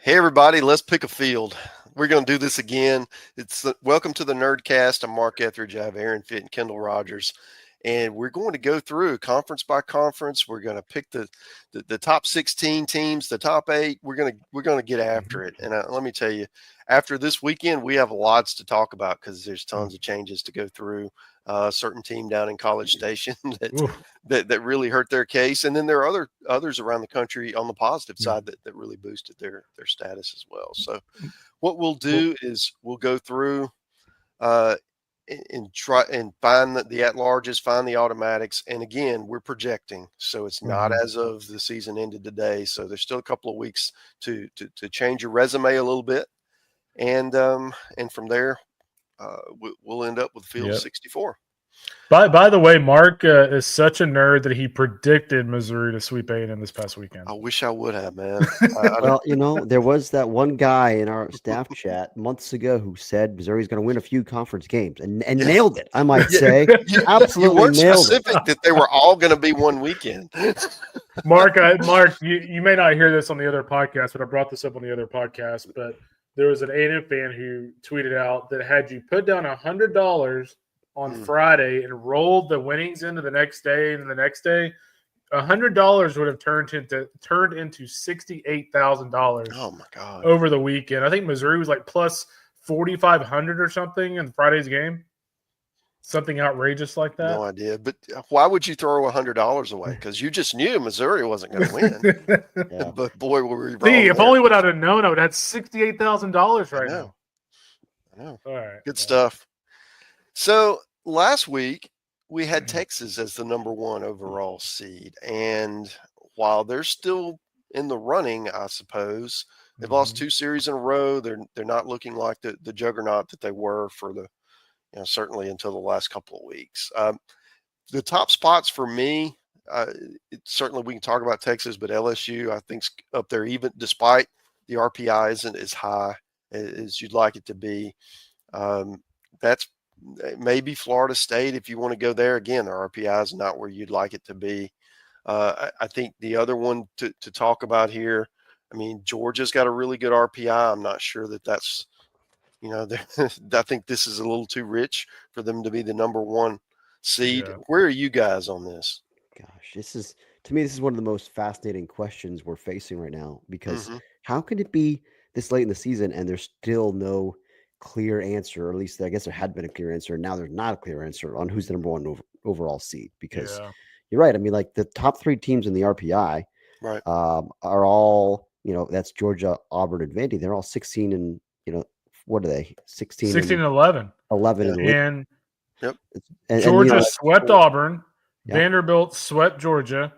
Hey, everybody, let's pick a field. We're going to do this again. Welcome to the Nerdcast. I'm Mark Etheridge. I have Aaron Fitt and Kendall Rogers. And we're going to go through conference by conference. We're going to pick the top 16 teams, the top 8. We're going to get after it. And let me tell you, after this weekend, we have lots to talk about because there's tons of changes to go through. A certain team down in College Station that really hurt their case, and then there are others around the country on the positive side that really boosted their status as well. So, what we'll do is we'll go through. And try and find the at-larges, find the automatics. And again, we're projecting. So it's not as of the season ended today. So there's still a couple of weeks to change your resume a little bit. And from there, we'll end up with field 64. By the way, Mark is such a nerd that he predicted Missouri to sweep A&M this past weekend. I wish I would have, man. Well, there was that one guy in our staff chat months ago who said Missouri's going to win a few conference games and nailed it. I might say, absolutely you weren't nailed specific it. that they were all going to be one weekend. Mark, you may not hear this on the other podcast, but I brought this up on the other podcast. But there was an A&M fan who tweeted out that had you put down $100 on Friday and rolled the winnings into the next day and the next day, $100 would have turned into $68,000. Oh my God! Over the weekend, I think Missouri was like plus 4,500 or something in Friday's game. Something outrageous like that. No idea, but why would you throw $100 away? Because you just knew Missouri wasn't going to win. Yeah. But boy, were we wrong. See, if there. only would I have known, I would have had $68,000 right now. I know. All right, Good stuff. So last week we had Texas as the number 1 overall seed, and while they're still in the running, I suppose they've lost 2 series in a row. They're not looking like the juggernaut that they were for the certainly until the last couple of weeks. The top spots for me, certainly we can talk about Texas, but LSU I think's up there even despite the RPI isn't as high as you'd like it to be. That's maybe Florida State if you want to go there. Again, the RPI is not where you'd like it to be. I think the other one to talk about here, I mean, Georgia's got a really good RPI. I'm not sure that's, I think this is a little too rich for them to be the number 1 seed. Yeah. Where are you guys on this? Gosh, to me, this is one of the most fascinating questions we're facing right now, because how can it be this late in the season and there's still no clear answer, or at least I guess there had been a clear answer, and now there's not a clear answer on who's the number 1 overall seed, because you're right. I mean, like the top 3 teams in the RPI are all, that's Georgia, Auburn, and Vandy. They're all 16 and, what are they? 16 and 11. 11 and yep. And Georgia swept Auburn. Yep. Vanderbilt swept Georgia.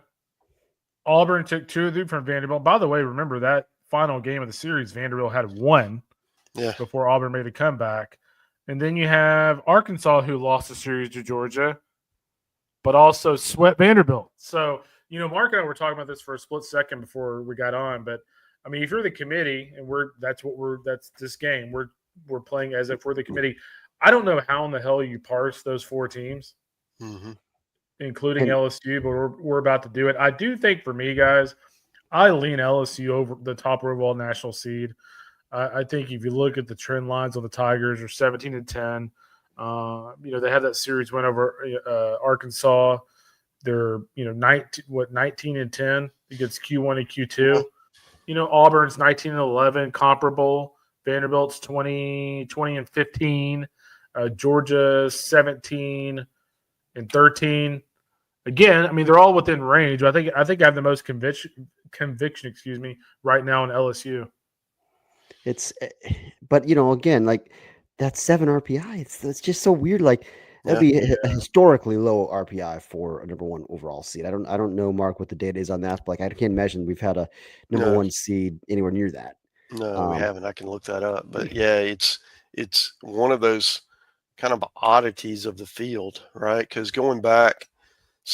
Auburn took 2 from Vanderbilt. By the way, remember that final game of the series, Vanderbilt had won before Auburn made a comeback. And then you have Arkansas, who lost the series to Georgia, but also swept Vanderbilt. So, Mark and I were talking about this for a split second before we got on. But, I mean, if you're the committee and that's this game, we're playing as if we're the committee. I don't know how in the hell you parse those 4 teams, including LSU, but we're about to do it. I do think for me, guys, I lean LSU over the top overall national seed. I think if you look at the trend lines on the Tigers, are 17-10. They had that series win over Arkansas. They're 19-10 against Q1 and Q2. Auburn's 19-11, comparable. Vanderbilt's 20-15. Georgia 17-13. Again, I mean, they're all within range. I think I have the most conviction, right now in LSU. But again, like that 7 RPI, it's just so weird. Like that'd be a historically low RPI for a number 1 overall seed. I don't know, Mark, what the data is on that, but like I can't imagine we've had a number 1 seed anywhere near that. No, we haven't. I can look that up. But yeah, it's one of those kind of oddities of the field, right? Because going back,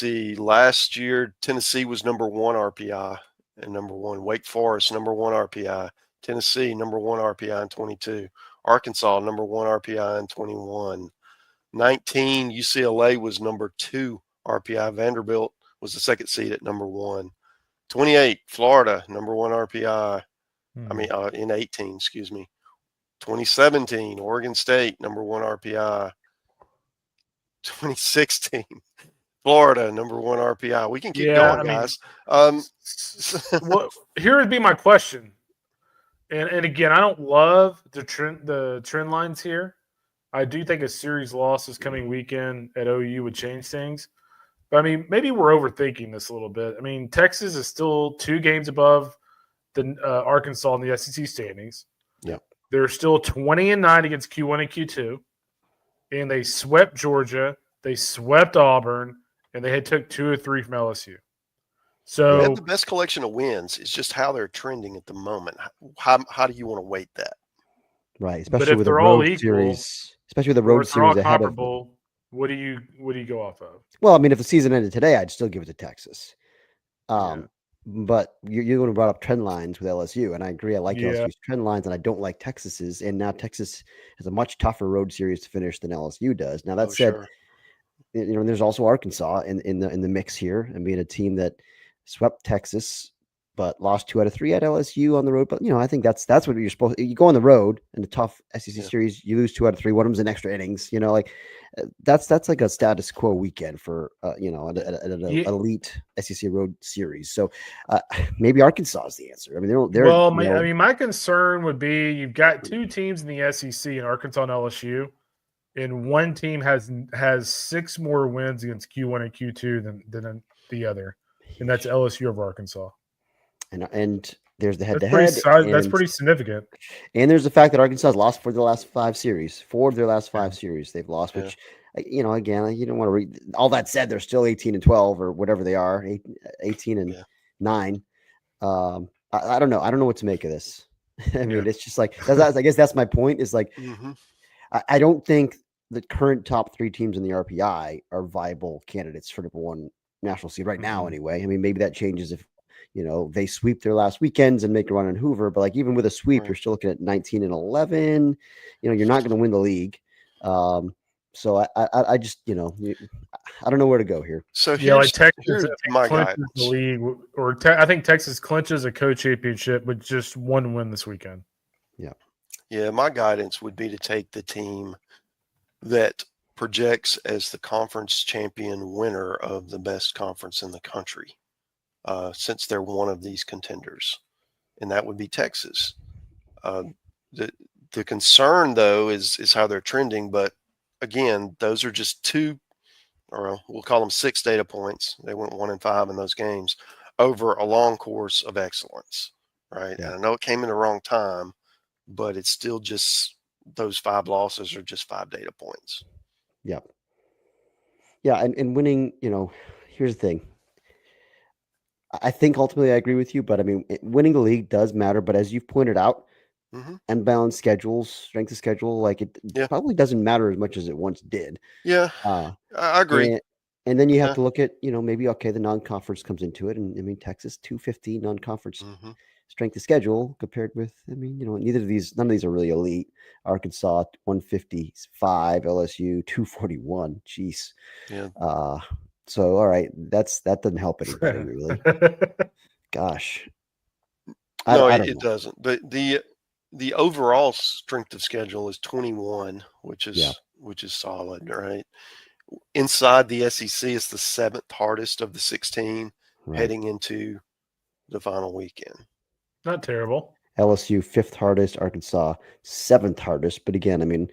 last year Tennessee was number 1 RPI and number 1. Wake Forest number 1 RPI. Tennessee number 1 RPI in 22. Arkansas number 1 RPI in 21. 19 UCLA was number 2 RPI. Vanderbilt was the second seed at number 1. 28 Florida number 1 RPI. I mean, in 18, excuse me. 2017, Oregon State, number 1 RPI. 2016, Florida, number 1 RPI. We can keep going, guys. Well, here would be my question. And again, I don't love the trend lines here. I do think a series loss this coming weekend at OU would change things. But, I mean, maybe we're overthinking this a little bit. I mean, Texas is still 2 games above the Arkansas in the SEC standings. Yeah. They're still 20-9 against Q1 and Q2. And they swept Georgia. They swept Auburn. And they had took 2 or 3 from LSU. So they have the best collection of wins. It's just how they're trending at the moment. How do you want to weight that? Right, especially with the road series. Especially with the road series ahead of them. What do you go off of? Well, I mean, if the season ended today, I'd still give it to Texas. But you're going to brought up trend lines with LSU, and I agree. I like LSU's trend lines, and I don't like Texas's. And now Texas has a much tougher road series to finish than LSU does. Now that said, there's also Arkansas in the mix here, and being a team that swept Texas but lost 2 out of 3 at LSU on the road. But I think that's what you're supposed to. You go on the road in a tough SEC series, you lose 2 out of 3. One of them's in extra innings. That's like a status quo weekend for an elite SEC road series. So maybe Arkansas is the answer. I mean, my concern would be you've got 2 teams in the SEC in Arkansas and LSU, and one team has 6 more wins against Q1 and Q2 than the other, and that's LSU over Arkansas. And there's the head-to-head. That's pretty significant. And there's the fact that Arkansas has lost 4 of their last 5 series. 4 of their last 5 series they've lost, which, again, you don't want to read. All that said, they're still 18-12 or whatever they are, 18-9. I don't know. I don't know what to make of this. I mean, it's just like, I guess that's my point is like, I don't think the current top 3 teams in the RPI are viable candidates for number 1 national seed right now anyway. I mean, maybe that changes if they sweep their last weekends and make a run in Hoover, but like even with a sweep, you're still looking at 19-11. You're not going to win the league. So I just I don't know where to go here. So Texas my clinches the league, I think Texas clinches a co-championship with just 1 win this weekend. Yeah, my guidance would be to take the team that projects as the conference champion winner of the best conference in the country. Since they're one of these contenders, and that would be Texas. The concern, though, is how they're trending. But again, those are just 2, or we'll call them 6 data points. They went 1-5 in those games over a long course of excellence, right? And I know it came in the wrong time, but it's still just those 5 losses are just 5 data points. Yeah, and winning. Here's the thing. I think ultimately I agree with you, but I mean, winning the league does matter. But as you've pointed out, unbalanced schedules, strength of schedule, like it probably doesn't matter as much as it once did. Yeah, I agree. And then you have to look at, maybe, the non-conference comes into it. And I mean, Texas 250 non-conference strength of schedule compared with, I mean, none of these are really elite. Arkansas 155, LSU 241. Jeez. Yeah. So, all right, that doesn't help anybody really. Gosh, it doesn't. But the overall strength of schedule is 21, which is solid, right? Inside the SEC, it's the 7th hardest of the 16 heading into the final weekend. Not terrible. LSU 5th hardest, Arkansas 7th hardest. But again, I mean,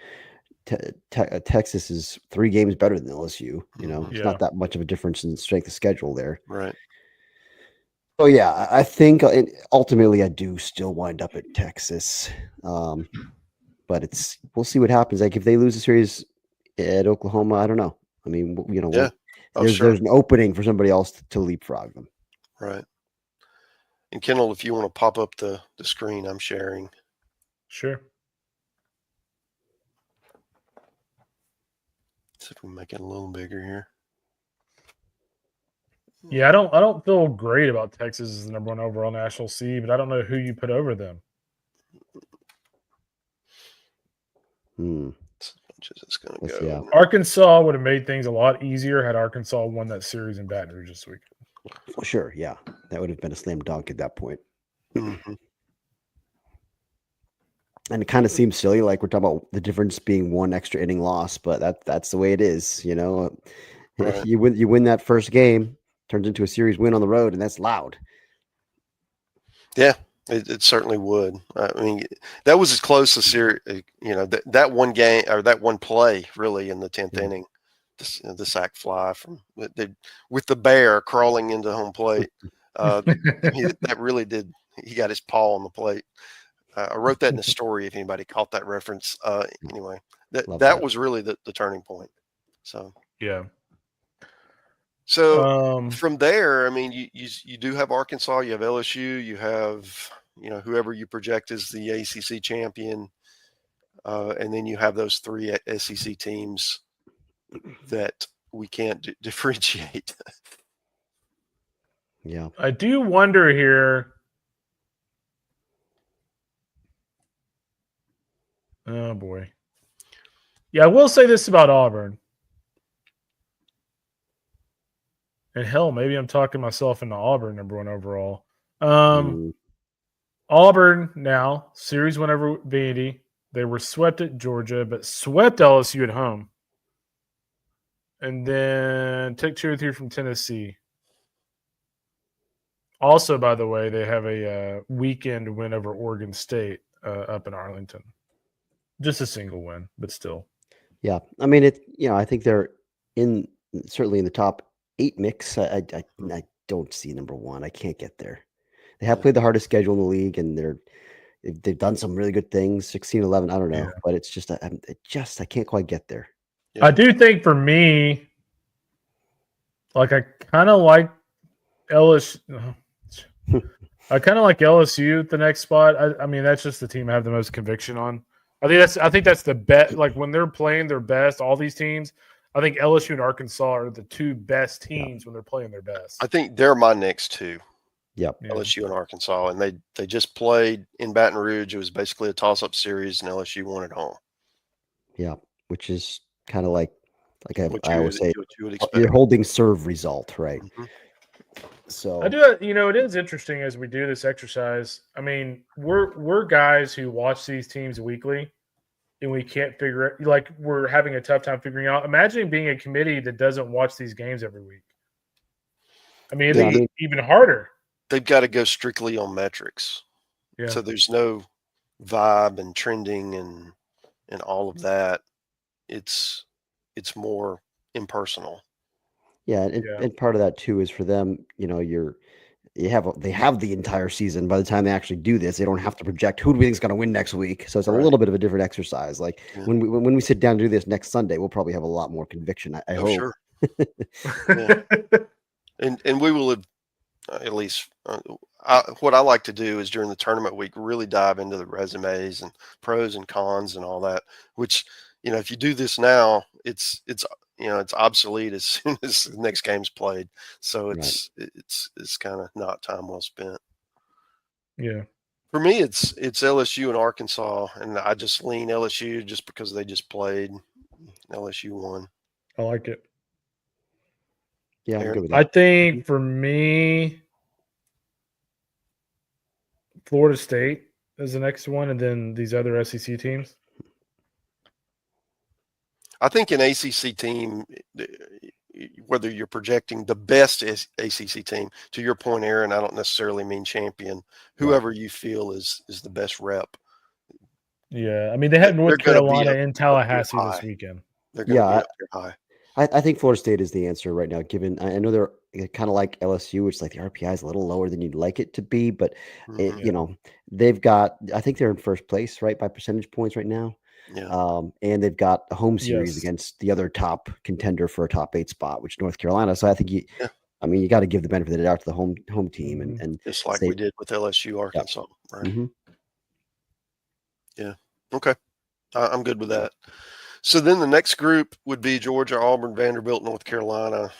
Texas is 3 games better than LSU. It's not that much of a difference in strength of schedule there. Right. So yeah, I think ultimately I do still wind up at Texas, but we'll see what happens. Like if they lose the series at Oklahoma, I don't know. I mean, there's an opening for somebody else to leapfrog them. Right. And Kendall, if you want to pop up the screen, I'm sharing. Sure. See if we can make it a little bigger here. Yeah, I don't feel great about Texas as the number 1 overall national seed, but I don't know who you put over them. It's going to go. Yeah. Arkansas would have made things a lot easier had Arkansas won that series in Baton Rouge this week. Well, sure, yeah, that would have been a slam dunk at that point. And it kind of seems silly, like we're talking about the difference being one extra inning loss, but that's the way it is. Right. You win that first game, turns into a series win on the road, and that's loud. Yeah, it certainly would. I mean, that was as close as that one game or that one play really in the 10th inning. The sac fly with the bear crawling into home plate. That really did. He got his paw on the plate. I wrote that in a story. If anybody caught that reference, anyway, that was really the turning point. So yeah. So from there, I mean, you do have Arkansas, you have LSU, you have whoever you project as the ACC champion, and then you have those three SEC teams that we can't differentiate. Yeah, I do wonder here. Oh boy. Yeah, I will say this about Auburn. And hell, maybe I'm talking myself into Auburn #1 overall. Auburn now, series win over Vandy. They were swept at Georgia, but swept LSU at home. And then took 2 or 3 from Tennessee. Also, by the way, they have a weekend win over Oregon State up in Arlington. Just a single win, but still. Yeah, I mean I think they're certainly in the top 8 mix. I don't see #1. I can't get there. They have played the hardest schedule in the league, and they've done some really good things. 16-11, I don't know, but it's just I can't quite get there. Yeah. I do think for me, like I kind of like LSU. I kind of like LSU at the next spot. I mean, that's just the team I have the most conviction on. I think that's the best. Like when they're playing their best, all these teams, I think LSU and Arkansas are the 2 best teams when they're playing their best. I think they're my next 2. Yep. LSU and Arkansas, and they just played in Baton Rouge. It was basically a toss-up series, and LSU won at home. Yeah, which is kind of like I would say, what you would expect. You're holding serve result, right? Mm-hmm. So I do. It is interesting as we do this exercise. I mean, we're guys who watch these teams weekly, and we can't figure it. Like we're having a tough time figuring out. Imagine being a committee that doesn't watch these games every week. I mean, it's even harder. They've got to go strictly on metrics. Yeah. So there's no vibe and trending and all of that. It's more impersonal. Yeah, and part of that too is for them, they have the entire season. By the time they actually do this, they don't have to project who do we think is going to win next week. So it's a little bit of a different exercise. Like when we sit down to do this next Sunday, we'll probably have a lot more conviction. I hope. Sure. And we will have at least what I like to do is during the tournament week really dive into the resumes and pros and cons and all that. Which if you do this now, it's obsolete as soon as the next game's played. So it's kind of not time well spent. Yeah. For me, it's LSU and Arkansas, and I just lean LSU just because they just played. LSU won. I like it. Yeah, I'm good with that. I think for me, Florida State is the next one, and then these other SEC teams. I think an ACC team, whether you're projecting the best ACC team, to your point, Aaron, I don't necessarily mean champion. Whoever you feel is the best rep. Yeah, I mean they have North Carolina in Tallahassee this weekend. They're going to be up here high. I think Florida State is the answer right now. Given I know they're kind of like LSU, which like the RPI is a little lower than you'd like it to be, but they've got. I think they're in first place, right, by percentage points right now. Yeah. And they've got a home series against the other top contender for a top 8 spot, which is North Carolina. So I think you got to give the benefit of the doubt to the home team and just like we did with LSU, Arkansas, right? Mm-hmm. Yeah. Okay. I'm good with that. So then the next group would be Georgia, Auburn, Vanderbilt, North Carolina.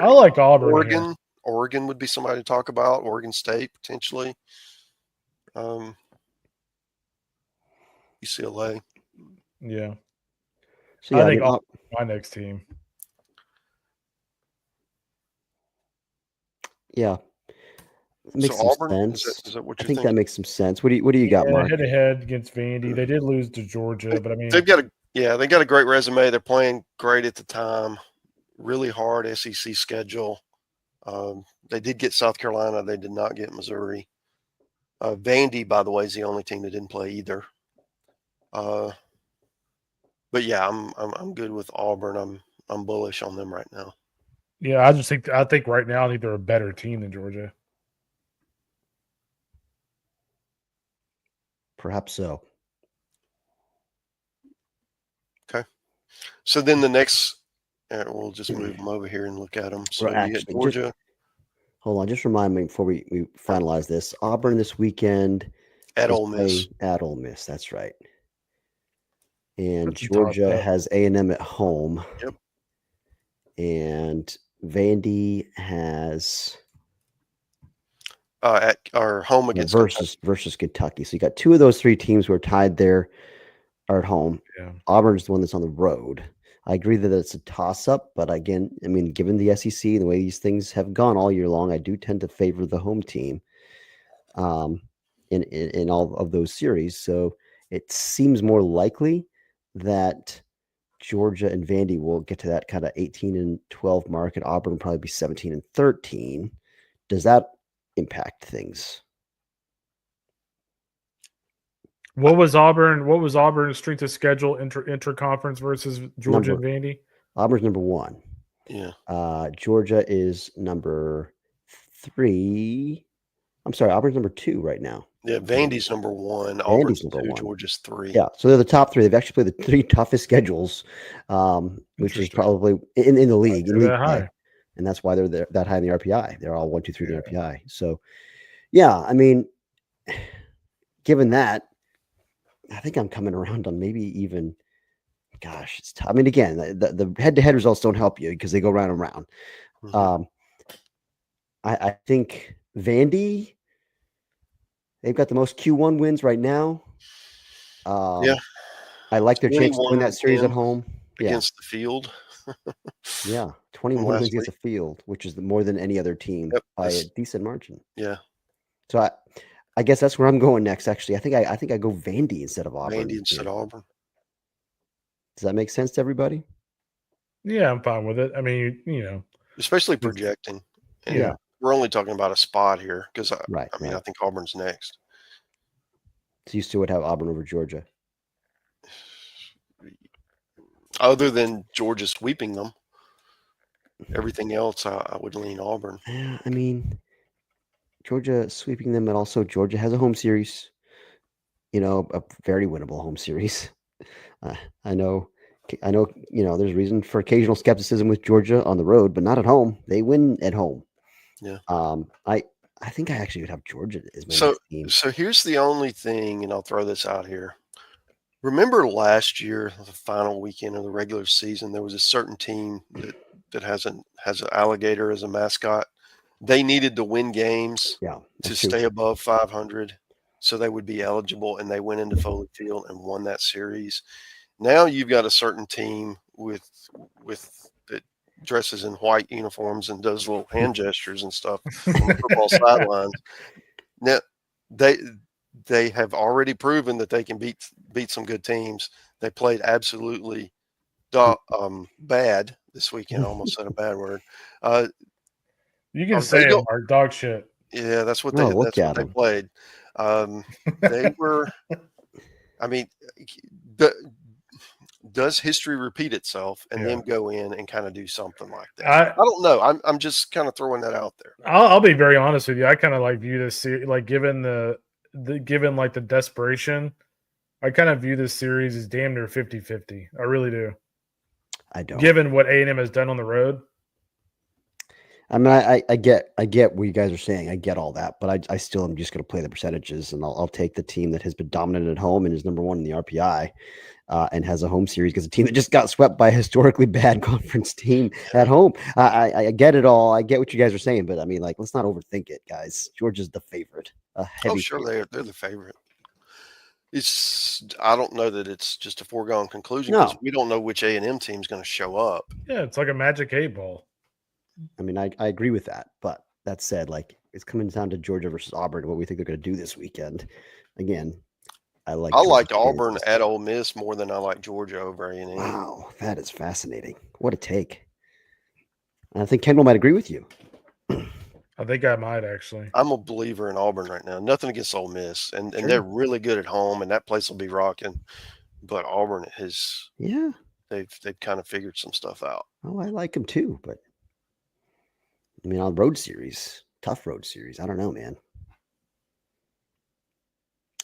I like Auburn. Oregon would be somebody to talk about. Oregon State potentially. UCLA. Yeah. So I think my next team. Yeah. Makes so some Auburn, sense. is that what I you're think that thinking? makes some sense. What do you got, Mark? Head to head against Vandy. They did lose to Georgia, but I mean, They got a great resume. They're playing great at the time. Really hard SEC schedule. They did get South Carolina. They did not get Missouri. Vandy, by the way, is the only team that didn't play either. But yeah, I'm good with Auburn. I'm bullish on them right now. yeah, I think right now I think they're a better team than Georgia. Perhaps so. Okay. So then the next, we'll just move them over here and look at them. So you get Georgia. Hold on, just remind me before we finalize this. Auburn this weekend at Ole Miss. At Ole Miss, that's right. And Georgia has A&M at home. Yep. And Vandy has at our home against versus Kentucky. So you got two of those three teams who are tied there are at home. Yeah. Auburn's the one that's on the road. I agree that it's a toss-up, but again, I mean, given the SEC and the way these things have gone all year long, I do tend to favor the home team in all of those series. So it seems more likely that Georgia and Vandy will get to that kind of 18-12 mark, and Auburn will probably be 17-13. Does that impact things? What was Auburn's strength of schedule interconference versus Georgia and Vandy? Auburn's number 1. Yeah. Georgia is number 3. I'm sorry, Auburn's number 2 right now. Yeah, Vandy's number 1. Auburn's number 2. Georgia's 3. Yeah, so they're the top 3. They've actually played the 3 toughest schedules, which is probably in the league. High. And that's why they're that high in the RPI. They're all 1, 2, 3 in the RPI. So, yeah, I mean, given that, I think I'm coming around on maybe even, gosh, it's tough. I mean, again, the head-to-head results don't help you because they go round and round. Mm-hmm. I think Vandy, they've got the most Q1 wins right now. Yeah. I like their chance to win that series at home. Against the field. Yeah, 21 wins against the field, which is more than any other team by a decent margin. Yeah. So I guess that's where I'm going next. Actually, I think I go Vandy instead of Auburn. Vandy instead of Auburn. Does that make sense to everybody? Yeah, I'm fine with it. I mean, especially projecting. And yeah, we're only talking about a spot here because I think Auburn's next. So you still would have Auburn over Georgia, other than Georgia sweeping them. Everything else, I would lean Auburn. I mean, Georgia sweeping them, and also Georgia has a home series. A very winnable home series. I know. There's reason for occasional skepticism with Georgia on the road, but not at home. They win at home. Yeah. I think I actually would have Georgia as my next team. So here's the only thing, and I'll throw this out here. Remember last year, the final weekend of the regular season, there was a certain team that has an alligator as a mascot. They needed to win games to stay above 500, so they would be eligible, and they went into Foley Field and won that series. Now you've got a certain team with that dresses in white uniforms and does little hand gestures and stuff on the football sidelines. Now they have already proven that they can beat some good teams. They played absolutely bad this weekend. I almost said a bad word. You can say it, Mark. Dog shit. Yeah, that's what they played. They were. I mean, does history repeat itself and them go in and kind of do something like that? I don't know. I'm just kind of throwing that out there. I'll be very honest with you. I kind of view this series, given the desperation, I kind of view this series as damn near 50-50. I really do. I don't. Given what A&M has done on the road. I mean, I get what you guys are saying. I get all that, but I still am just going to play the percentages, and I'll take the team that has been dominant at home and is number 1 in the RPI, and has a home series because a team that just got swept by a historically bad conference team at home. I get it all. I get what you guys are saying, but I mean, let's not overthink it, guys. Georgia's the favorite. They're the favorite. I don't know that it's just a foregone conclusion because we don't know which A&M team is going to show up. Yeah, it's like a magic 8 ball. I mean, I agree with that, but that said, it's coming down to Georgia versus Auburn, what we think they're going to do this weekend. Again, I liked Auburn at Ole Miss more than I like Georgia over A&M. Wow, that is fascinating. What a take. And I think Kendall might agree with you. I think I might actually. I'm a believer in Auburn right now. Nothing against Ole Miss, and they're really good at home, and that place will be rocking. But Auburn has, they've kind of figured some stuff out. Oh, I like them too, but I mean, on road series, tough road series. I don't know, man.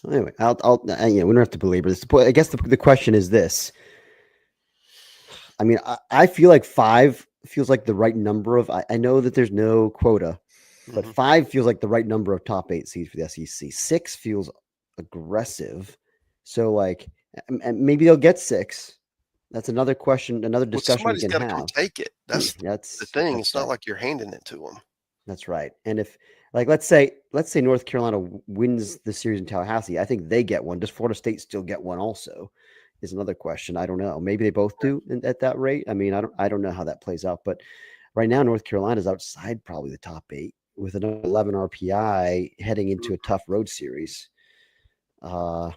Anyway, we don't have to belabor this. I guess the question is this. I mean, I feel like 5 feels like the right number of. I know that there's no quota, but 5 feels like the right number of top 8 seeds for the SEC. 6 feels aggressive, so like, and maybe they'll get 6. That's another question, another discussion we can have. Come take it. That's the thing. It's not like you're handing it to them. That's right. And if, like, let's say North Carolina wins the series in Tallahassee, I think they get one. Does Florida State still get one also? Is another question. I don't know. Maybe they both do at that rate. I mean, I don't know how that plays out. But right now, North Carolina is outside probably the top 8 with an 11 RPI heading into a tough road series. So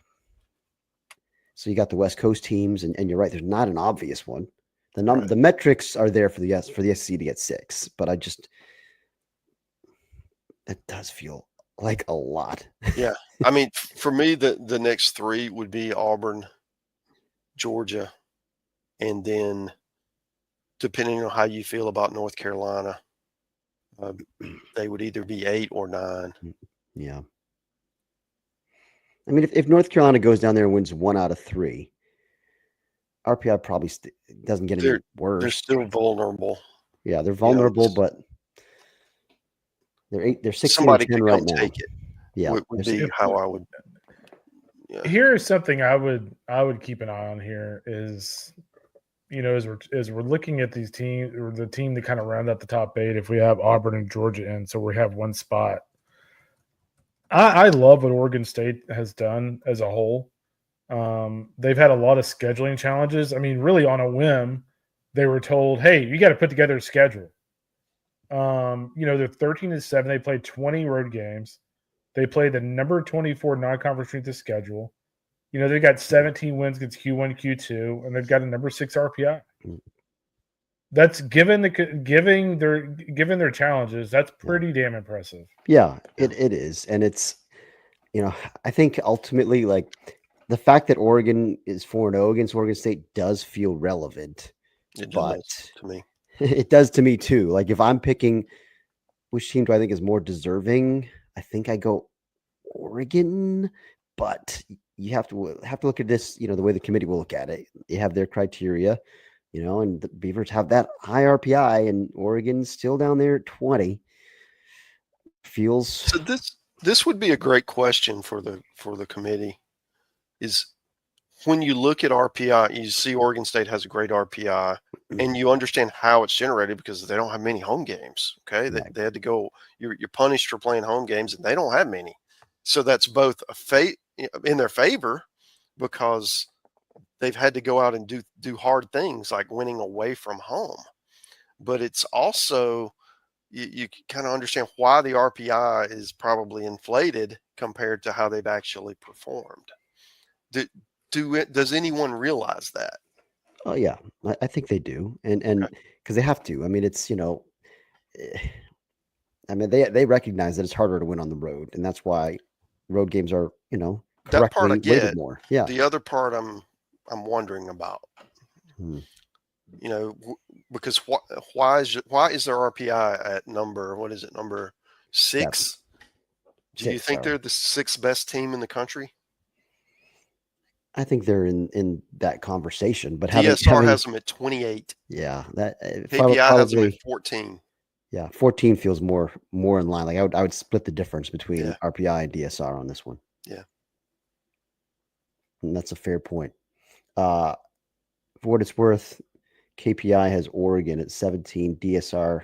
you got the West Coast teams, and you're right. There's not an obvious one. The metrics are there for the SEC to get 6, but that does feel like a lot. Yeah. I mean, for me, the next 3 would be Auburn, Georgia, and then depending on how you feel about North Carolina, they would either be 8 or 9. Yeah. I mean, if North Carolina goes down there and wins 1 out of 3, RPI probably doesn't get any worse. They're still vulnerable. Yeah, they're vulnerable, but they're 16 somebody 10 could right come now. Take it. Yeah, would be how I would. Yeah. Here's something I would keep an eye on here is, as we're looking at these teams, or the team that kind of round out the top 8, if we have Auburn and Georgia in, so we have one spot. I love what Oregon State has done as a whole. They've had a lot of scheduling challenges. I mean, really on a whim, they were told, hey, you got to put together a schedule. They're 13-7. They played 20 road games. They played the number 24 non-conference strength of schedule. They've got 17 wins against Q1, Q2, and they've got a number 6 RPI. That's given their challenges. That's pretty damn impressive. Yeah, it is, and it's I think ultimately, like, the fact that Oregon is 4-0 against Oregon State does feel relevant. It does to me. It does to me too. Like, if I'm picking which team do I think is more deserving, I think I go Oregon, but you have to look at this, the way the committee will look at it. They have their criteria, and the Beavers have that high RPI, and Oregon's still down there at 20. Feels so. This would be a great question for the committee. Is when you look at RPI, you see Oregon State has a great RPI, and you understand how it's generated because they don't have many home games. Okay, they had to go. You're punished for playing home games, and they don't have many. So that's both in their favor because they've had to go out and do hard things like winning away from home. But it's also you kind of understand why the RPI is probably inflated compared to how they've actually performed. Does anyone realize that? Oh yeah, I think they do, and because they have to. I mean, it's they recognize that it's harder to win on the road, and that's why road games are that part I get more. Yeah, the other part I'm wondering about. Because why is their RPI at number 6? Do you think they're the 6th best team in the country? I think they're in that conversation, but DSR has them at 28. Yeah, that KPI has them at 14. Yeah, 14 feels more in line. Like I would split the difference between RPI and DSR on this one. Yeah, and that's a fair point. For what it's worth, KPI has Oregon at 17. DSR.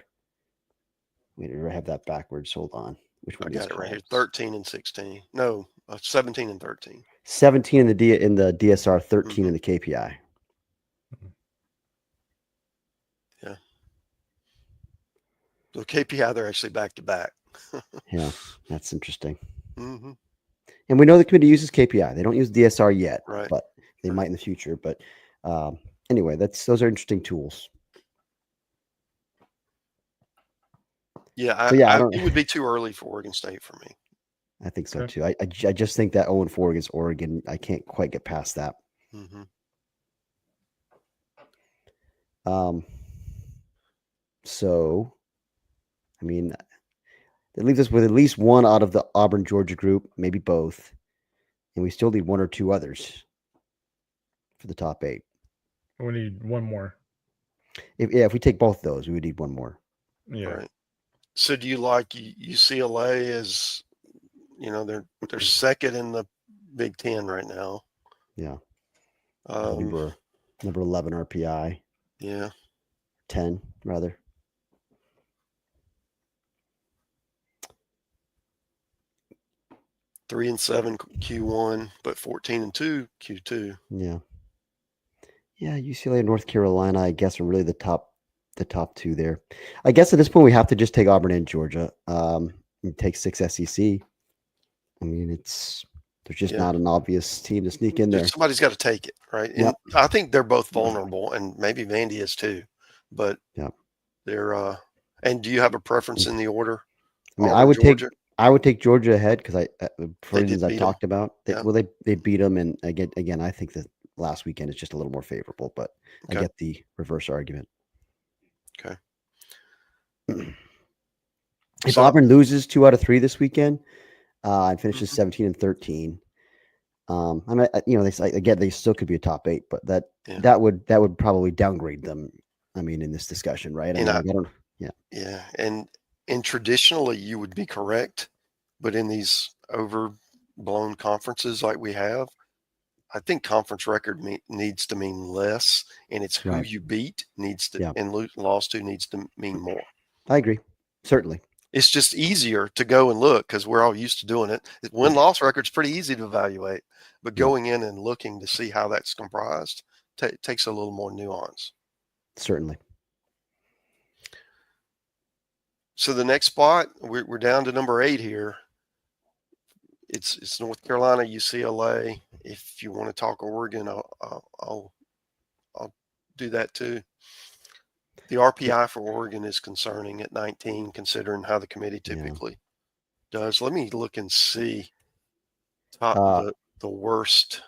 Wait, I have that backwards. Hold on. Which one? I got it right here. 13 and 16. No, 17 and 13. 17 in the DSR, 13 in the KPI. Yeah. So KPI, they're actually back to back. Yeah, that's interesting. Mm-hmm. And we know the committee uses KPI. They don't use DSR yet, Right. but they might in the future. But anyway, those are interesting tools. Yeah, it would be too early for Oregon State for me. I think so too. I just think that 0-4 against Oregon, I can't quite get past that. Mm-hmm. So, I mean, it leaves us with at least one out of the Auburn Georgia group, maybe both, and we still need one or two others for the top 8. We need one more. If we take both those, we would need one more. Yeah. Right. So do you like UCLA as, they're second in the Big Ten right now. Yeah. Number 11 RPI. Yeah. 10 rather. Three and 7 Q1, but 14-2 Q2. Yeah. Yeah, UCLA and North Carolina, I guess, are really the top two there. I guess at this point we have to just take Auburn and Georgia. And take 6 SEC. I mean, there's just not an obvious team to sneak in there. Somebody's got to take it, right? And I think they're both vulnerable, and maybe Vandy is too. But they're and do you have a preference in the order? I mean, I would take Georgia ahead because for reasons I talked about. They beat them, and again, I think that last weekend is just a little more favorable, but I get the reverse argument. Okay. If Auburn loses 2 out of 3 this weekend and finishes 17-13, I mean, they still could be a top 8, but that would probably downgrade them. I mean, in this discussion, right? And traditionally you would be correct, but in these overblown conferences like we have, I think conference record needs to mean less, and it's who you beat needs to and lost to needs to mean more. I agree, certainly. It's just easier to go and look because we're all used to doing it. Win-loss record's pretty easy to evaluate, but going in and looking to see how that's comprised takes a little more nuance. Certainly. So the next spot, we're down to number 8 here. It's North Carolina, UCLA. If you want to talk Oregon, I'll do that too. The RPI for Oregon is concerning at 19, considering how the committee typically does. Let me look and see the worst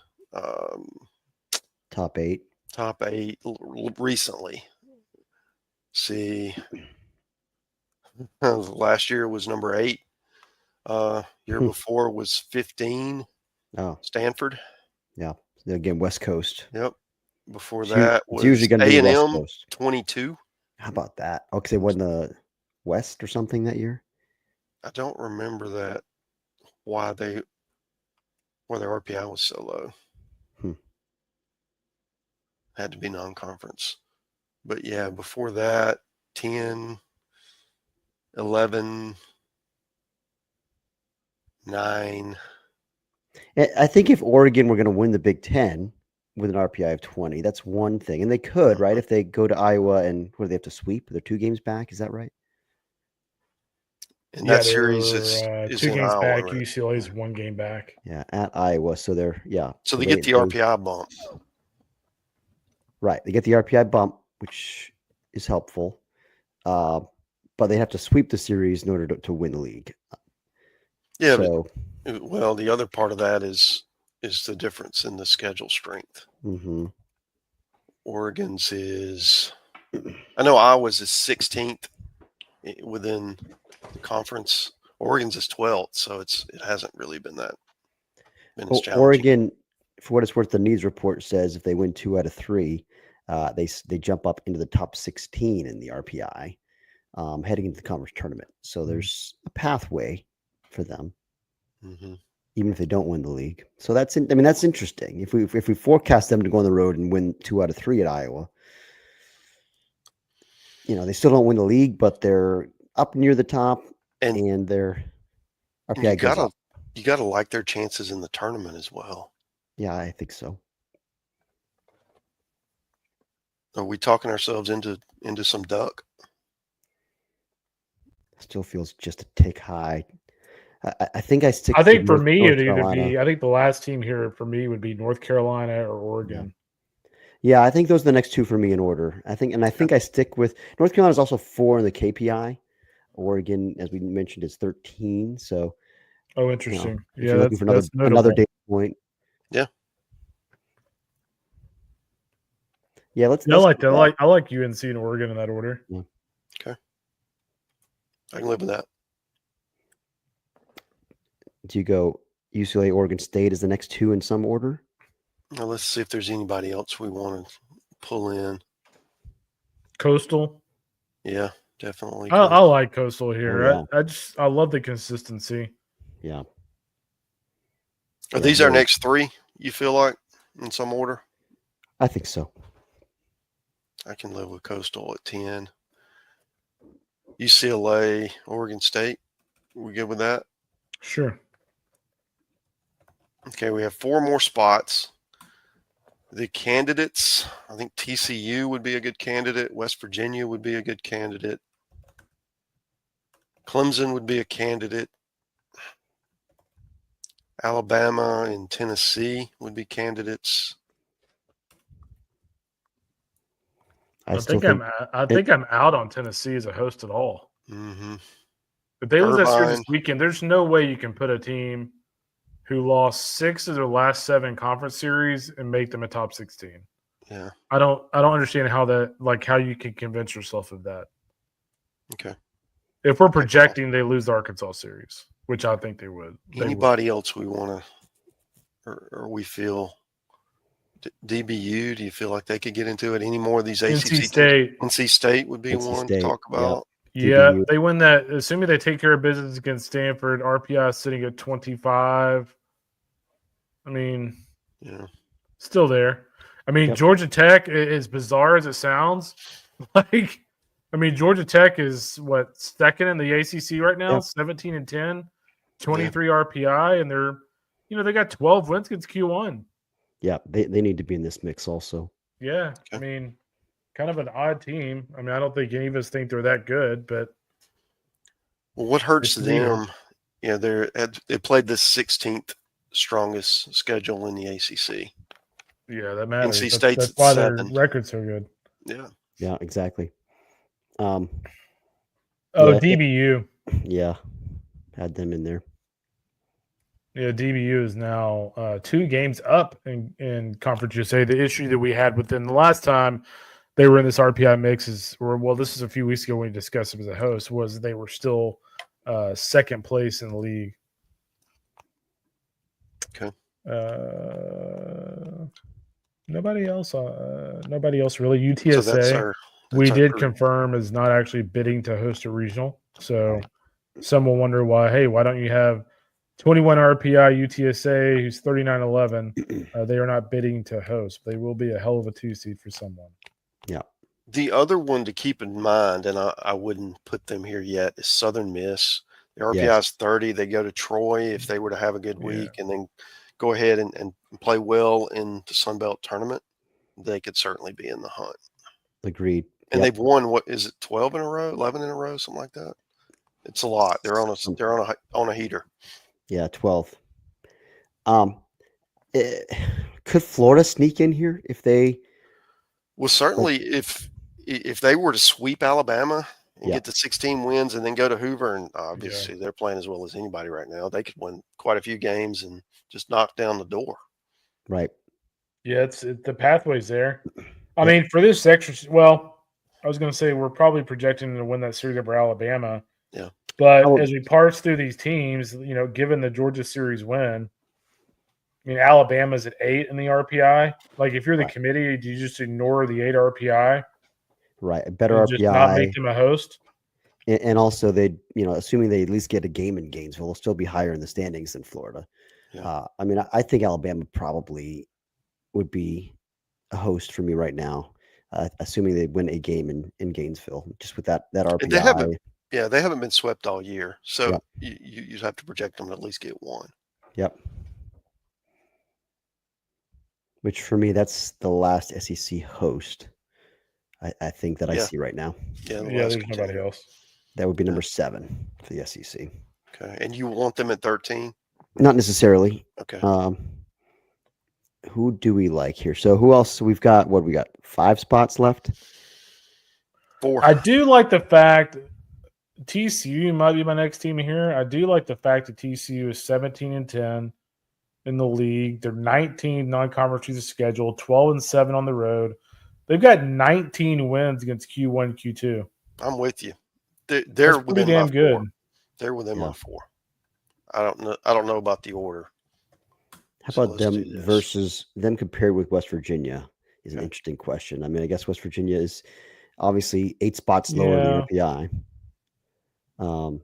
top 8 recently. See, last year was number 8. Year before was 15. Stanford. Yeah. Again, West Coast. Yep. Before that was usually going to be West A&M, Coast. 22. How about that? Oh, because they won the West or something that year? I don't remember that. Why their RPI was so low. Had to be non-conference. But yeah, before that, 10, 11, 9. I think if Oregon were going to win the Big Ten with an RPI of 20, that's one thing. And they could, right? If they go to Iowa and what do they have to sweep? They're 2 games back. Is that right? And that series is 2 games Iowa, back. right? UCLA is 1 game back. Yeah, at Iowa. So they're So they get the RPI bump. Right. They get the RPI bump, which is helpful. But they have to sweep the series in order to win the league. Yeah. So, but the other part of that is the difference in the schedule strength. Mm-hmm. Oregon's I know Iowa's is 16th within the conference. Oregon's is 12th, so it hasn't really been as challenging. Oregon, for what it's worth, the needs report says if they win 2 out of 3, they jump up into the top 16 in the RPI, heading into the conference tournament. So there's a pathway for them, even if they don't win the league. So that's interesting. If we forecast them to go on the road and win 2 out of 3 at Iowa, they still don't win the league, but they're up near the top, and their RPI goes up. You got to like their chances in the tournament as well. Yeah, I think so. Are we talking ourselves into some duck? Still feels just a tick high. I think I stick. I think for North, me, North it'd either Carolina. be. I think the last team here for me would be North Carolina or Oregon. Yeah, I think those are the next two for me in order. I think I stick with North Carolina is also 4 in the KPI. Oregon, as we mentioned, is 13. So, interesting. If you're looking for another data point, yeah, let's. I like that. I like UNC and Oregon in that order. Yeah. Okay, I can live with that. Do you go UCLA, Oregon State as the next two in some order? Now let's see if there's anybody else we want to pull in. Coastal. Yeah, definitely. I like Coastal here. Oh, yeah. I love the consistency. Yeah. Are these our next three, you feel like, in some order? I think so. I can live with Coastal at 10. UCLA, Oregon State. We good with that? Sure. Okay, we have 4 more spots. The candidates, I think TCU would be a good candidate. West Virginia would be a good candidate. Clemson would be a candidate. Alabama and Tennessee would be candidates. I think I'm out on Tennessee as a host at all. Mm-hmm. If they lose that series this weekend, there's no way you can put a team who lost 6 of their last 7 conference series and make them a top 16. Yeah. I don't understand how you can convince yourself of that. Okay. If we're projecting they lose the Arkansas series, which I think they would. Anybody else we want to, or we feel DBU? Do you feel like they could get into it? Any more of these ACC State? NC State would be one to talk about. Yeah, they win that. Assuming they take care of business against Stanford, RPI sitting at 25. I mean, still there. I mean, Georgia Tech, as bizarre as it sounds, Georgia Tech is second in the ACC right now, 17-10, 23 RPI, and they're, they got 12 wins against Q1. Yeah, they need to be in this mix also. Yeah, okay. Kind of an odd team. I don't think any of us think they're that good, but what hurts them? Yeah, they played the 16th strongest schedule in the ACC. Yeah, that matters. NC State's that's why 7. their record's so good. Yeah, exactly. DBU. Yeah, had them in there. Yeah, DBU is now 2 games up in Conference USA. The issue that we had with them the last time they were in this RPI mix this is a few weeks ago when we discussed them as a host, was they were still second place in the league. Okay. Nobody else really. UTSA, so we did confirm is not actually bidding to host a regional. So some will wonder why don't you have 21 RPI UTSA, who's 39-11. They are not bidding to host. They will be a hell of a 2 seed for someone. Yeah. The other one to keep in mind, and I wouldn't put them here yet, is Southern Miss. The RPI is 30. They go to Troy if they were to have a good week and then go ahead and play well in the Sun Belt tournament. They could certainly be in the hunt. Agreed. And they've won, 12 in a row, 11 in a row, something like that. It's a lot. They're on a heater. Yeah, 12. Could Florida sneak in here if they? Well, certainly if they were to sweep Alabama and get the 16 wins and then go to Hoover, and obviously they're playing as well as anybody right now, they could win quite a few games and just knock down the door. Right. Yeah, the pathway's there. For this extra, I was going to say we're probably projecting to win that series over Alabama. Yeah. But as we parse through these teams, given the Georgia series win, Alabama's at 8 in the RPI. If you're the committee, do you just ignore the 8 RPI? Right. A better RPI. Just not make them a host? And also, assuming they at least get a game in Gainesville, they'll still be higher in the standings than Florida. Yeah. I think Alabama probably would be a host for me right now, assuming they win a game in Gainesville, just with that RPI. They haven't been swept all year, so you have to project them to at least get one. Yep. Which for me, that's the last SEC host. I think that I see right now. Yeah, there's nobody else. That would be number 7 for the SEC. Okay, and you want them at 13? Not necessarily. Okay. Who do we like here? So who else? We've got what we got? 5 spots left. 4. I do like the fact TCU might be my next team here. I do like the fact that TCU is 17-10 in the league. They're 19 non-conference season schedule, 12-7 on the road. They've got 19 wins against Q1, Q2. I'm with you. They're pretty damn good. 4. They're within my 4. I don't know about the order. How about them versus them compared with West Virginia is an interesting question. I mean, I guess West Virginia is obviously 8 spots lower in the RPI.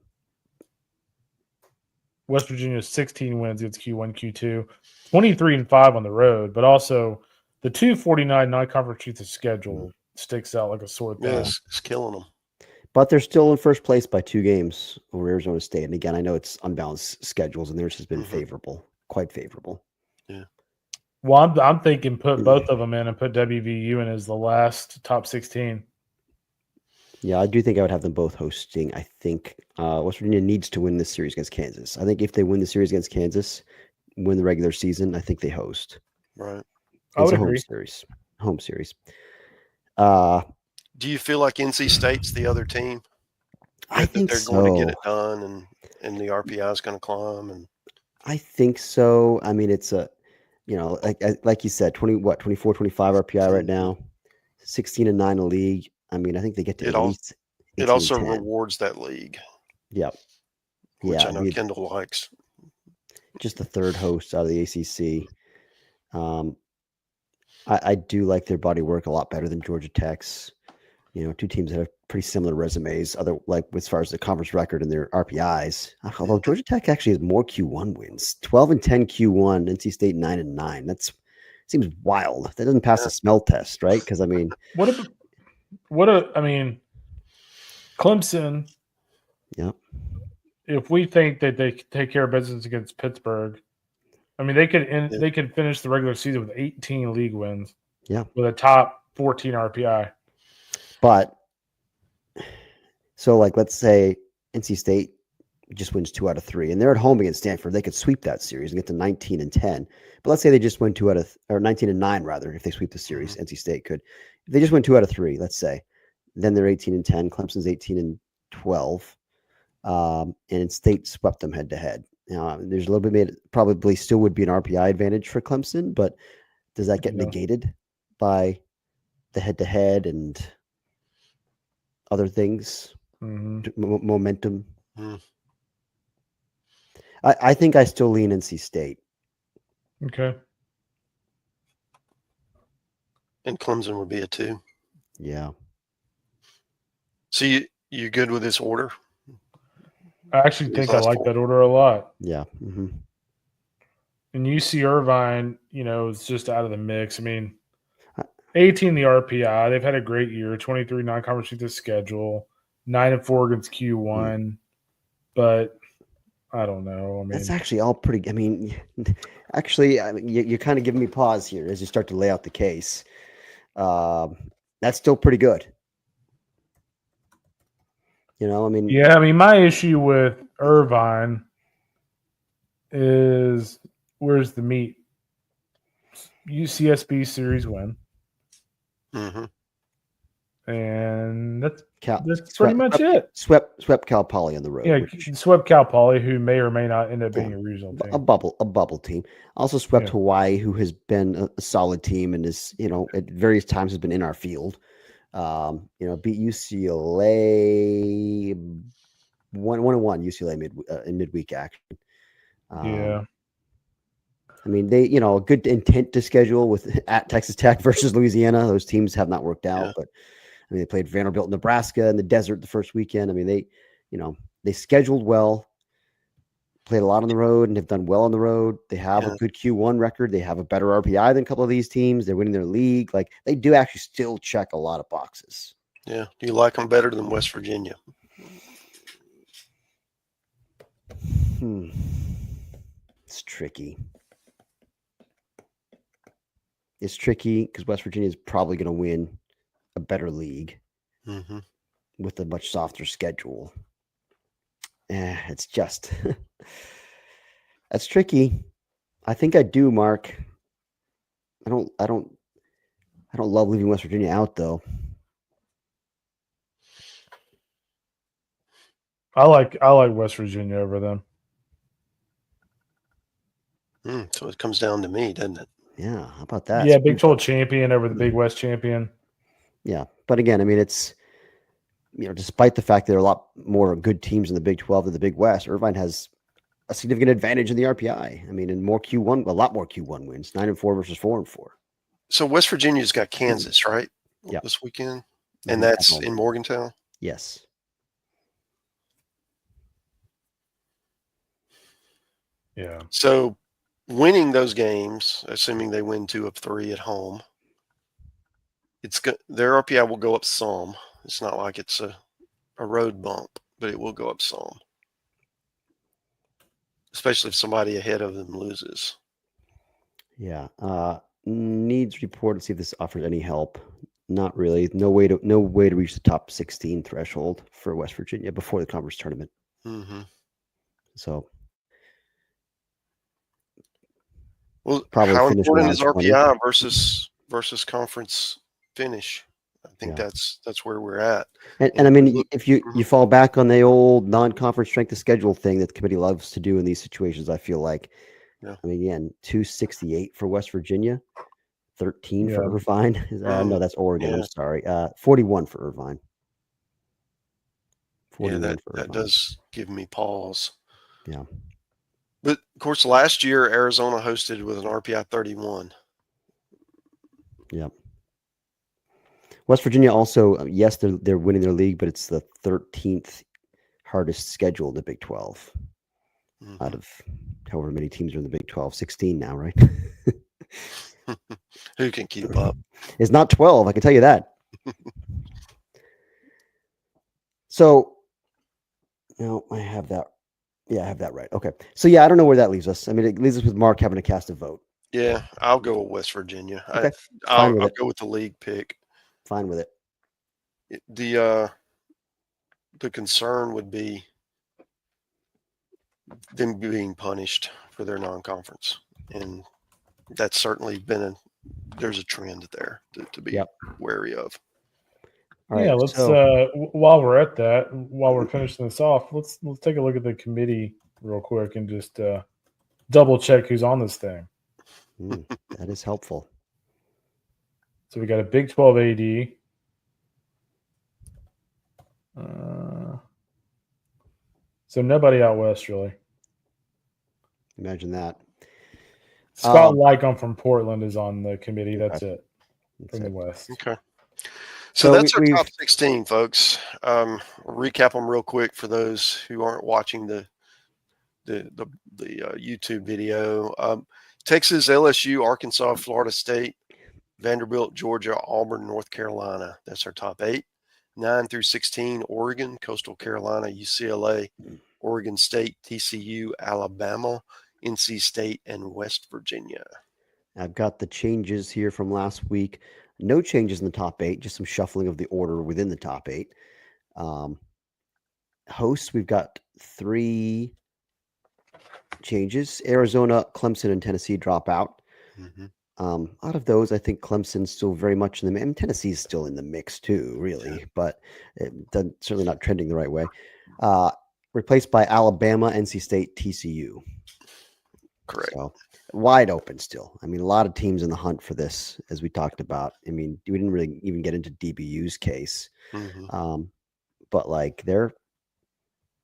West Virginia 16 wins against Q1, Q2, 23-5 on the road, but also the 249 non-conference season schedule sticks out like a sore thumb. Yes, it's killing them. But they're still in first place by 2 games over Arizona State. And again, I know it's unbalanced schedules, and theirs has been favorable, quite favorable. Yeah. Well, I'm thinking put both of them in and put WVU in as the last top 16. Yeah, I do think I would have them both hosting. I think West Virginia needs to win this series against Kansas. I think if they win the series against Kansas, win the regular season, I think they host. Right. It's a home series. Home series. Do you feel like NC State's the other team? I think they're going to get it done, and the RPI is going to climb. And I think so. I mean, it's like you said, 24, 25 RPI right now, 16-9 in the league. I mean, I think they get to at least 18, it also 10. rewards that league. Yep. Which I know Kendall likes. Just the third host out of the ACC. I do like their body work a lot better than Georgia Tech's. You know, 2 teams that have pretty similar resumes, as far as the conference record and their RPIs. Although Georgia Tech actually has more Q1 wins, 12-10 Q1, NC State 9-9. That seems wild. That doesn't pass the smell test, right? Because I mean, Clemson. Yep. If we think that they take care of business against Pittsburgh, I mean they could finish the regular season with 18 league wins. Yeah. With a top 14 RPI. But so let's say NC State just wins 2 out of 3, and they're at home against Stanford. They could sweep that series and get to 19-10. But let's say they just win 19-9 rather. If they sweep the series, NC State could. If they just win 2 out of 3, let's say, then they're 18-10. Clemson's 18-12, and State swept them head to head. Now there's a little bit probably still would be an RPI advantage for Clemson, but does that get negated by the head to head and other things? Momentum. I think I still lean NC State. Okay. And Clemson would be a 2. Yeah. So you good with this order? I actually think I like that order a lot. Yeah. And UC Irvine, is just out of the mix. I mean, 18 the RPI. They've had a great year. 23 non-conference season schedule. 9-4 against Q1. But I don't know. I mean, that's actually all pretty. I mean, you're kind of giving me pause here as you start to lay out the case. That's still pretty good. My issue with Irvine is where's the meat? UCSB series win. And that's pretty much it. Swept Cal Poly on the road. Yeah, swept Cal Poly, who may or may not end up being a regional team. A bubble team. Also swept Hawaii, who has been a solid team and is, at various times has been in our field. Beat UCLA 1-1 UCLA in midweek action. I mean, they, a good intent to schedule at Texas Tech versus Louisiana. Those teams have not worked out, but I mean, they played Vanderbilt, Nebraska in the desert the first weekend. I mean, they scheduled well, played a lot on the road and have done well on the road. They have a good Q1 record. They have a better RPI than a couple of these teams. They're winning their league. Like they do actually still check a lot of boxes. Yeah. Do you like them better than West Virginia? It's tricky. It's tricky because West Virginia is probably going to win a better league. with a much softer schedule. It's just that's tricky. I think I do, Mark. I don't love leaving West Virginia out though. I like West Virginia over them. So it comes down to me, doesn't it? Yeah, how about that? Yeah, Big 12 champion over the Big West champion. Yeah, but again, I mean, it's, despite the fact that there are a lot more good teams in the Big 12 than the Big West, Irvine has a significant advantage in the RPI. I mean, in more Q1, a lot more Q1 wins, 9-4 versus 4-4. So West Virginia's got Kansas, right? Yeah, this weekend, and that's in Morgantown. Yes. Yeah. So winning those games, assuming they win 2 of 3 at home, their RPI will go up some. It's not like it's a road bump, but it will go up some, especially if somebody ahead of them loses. Yeah. Needs report to see if this offers any help. Not really. No way to reach the top 16 threshold for West Virginia before the conference tournament. Mm-hmm. So, well, probably how important is RPI 20. versus conference finish? I think that's where we're at. And I mean, if you fall back on the old non-conference strength of schedule thing that the committee loves to do in these situations, I feel like, I mean, again, 268 for West Virginia, 13 for Irvine. No, that's Oregon. I'm sorry. 41 for Irvine. 41 for Irvine. That does give me pause. Yeah. But of course, last year Arizona hosted with an RPI 31. Yep. West Virginia also, yes, they're winning their league, but it's the 13th hardest schedule in the Big 12 out of however many teams are in the Big 12. 16 now, right? Who can keep up? It's not 12, I can tell you that. So, no, I have that. Yeah, I have that right. Okay. So, yeah, I don't know where that leaves us. I mean, it leaves us with Mark having to cast a vote. Yeah, I'll go with West Virginia. Okay. I'll go with the league pick. Fine with it. The concern would be them being punished for their non-conference, and that's certainly there's a trend there to be wary of. All right, let's while we're at that, while we're finishing this off, let's take a look at the committee real quick and just double check who's on this thing. That is helpful. So we got a Big 12 AD. So nobody out west, really. Imagine that. Scott Lycombe from Portland is on the committee. That's it from the west. Okay. So that's our top 16, folks. Recap them real quick for those who aren't watching the YouTube video. Texas, LSU, Arkansas, Florida State, Vanderbilt, Georgia, Auburn, North Carolina. That's our top 8. 9 through 16, Oregon, Coastal Carolina, UCLA, Oregon State, TCU, Alabama, NC State, and West Virginia. I've got the changes here from last week. No changes in the top 8, just some shuffling of the order within the top 8. Hosts, we've got 3 changes. Arizona, Clemson, and Tennessee drop out. Out of those, I think Clemson's still very much in the mix. I mean, Tennessee's still in the mix too, really, but certainly not trending the right way. Replaced by Alabama, NC State, TCU. Correct. So, wide open still. I mean, a lot of teams in the hunt for this, as we talked about. I mean, we didn't really even get into DBU's case. But like they're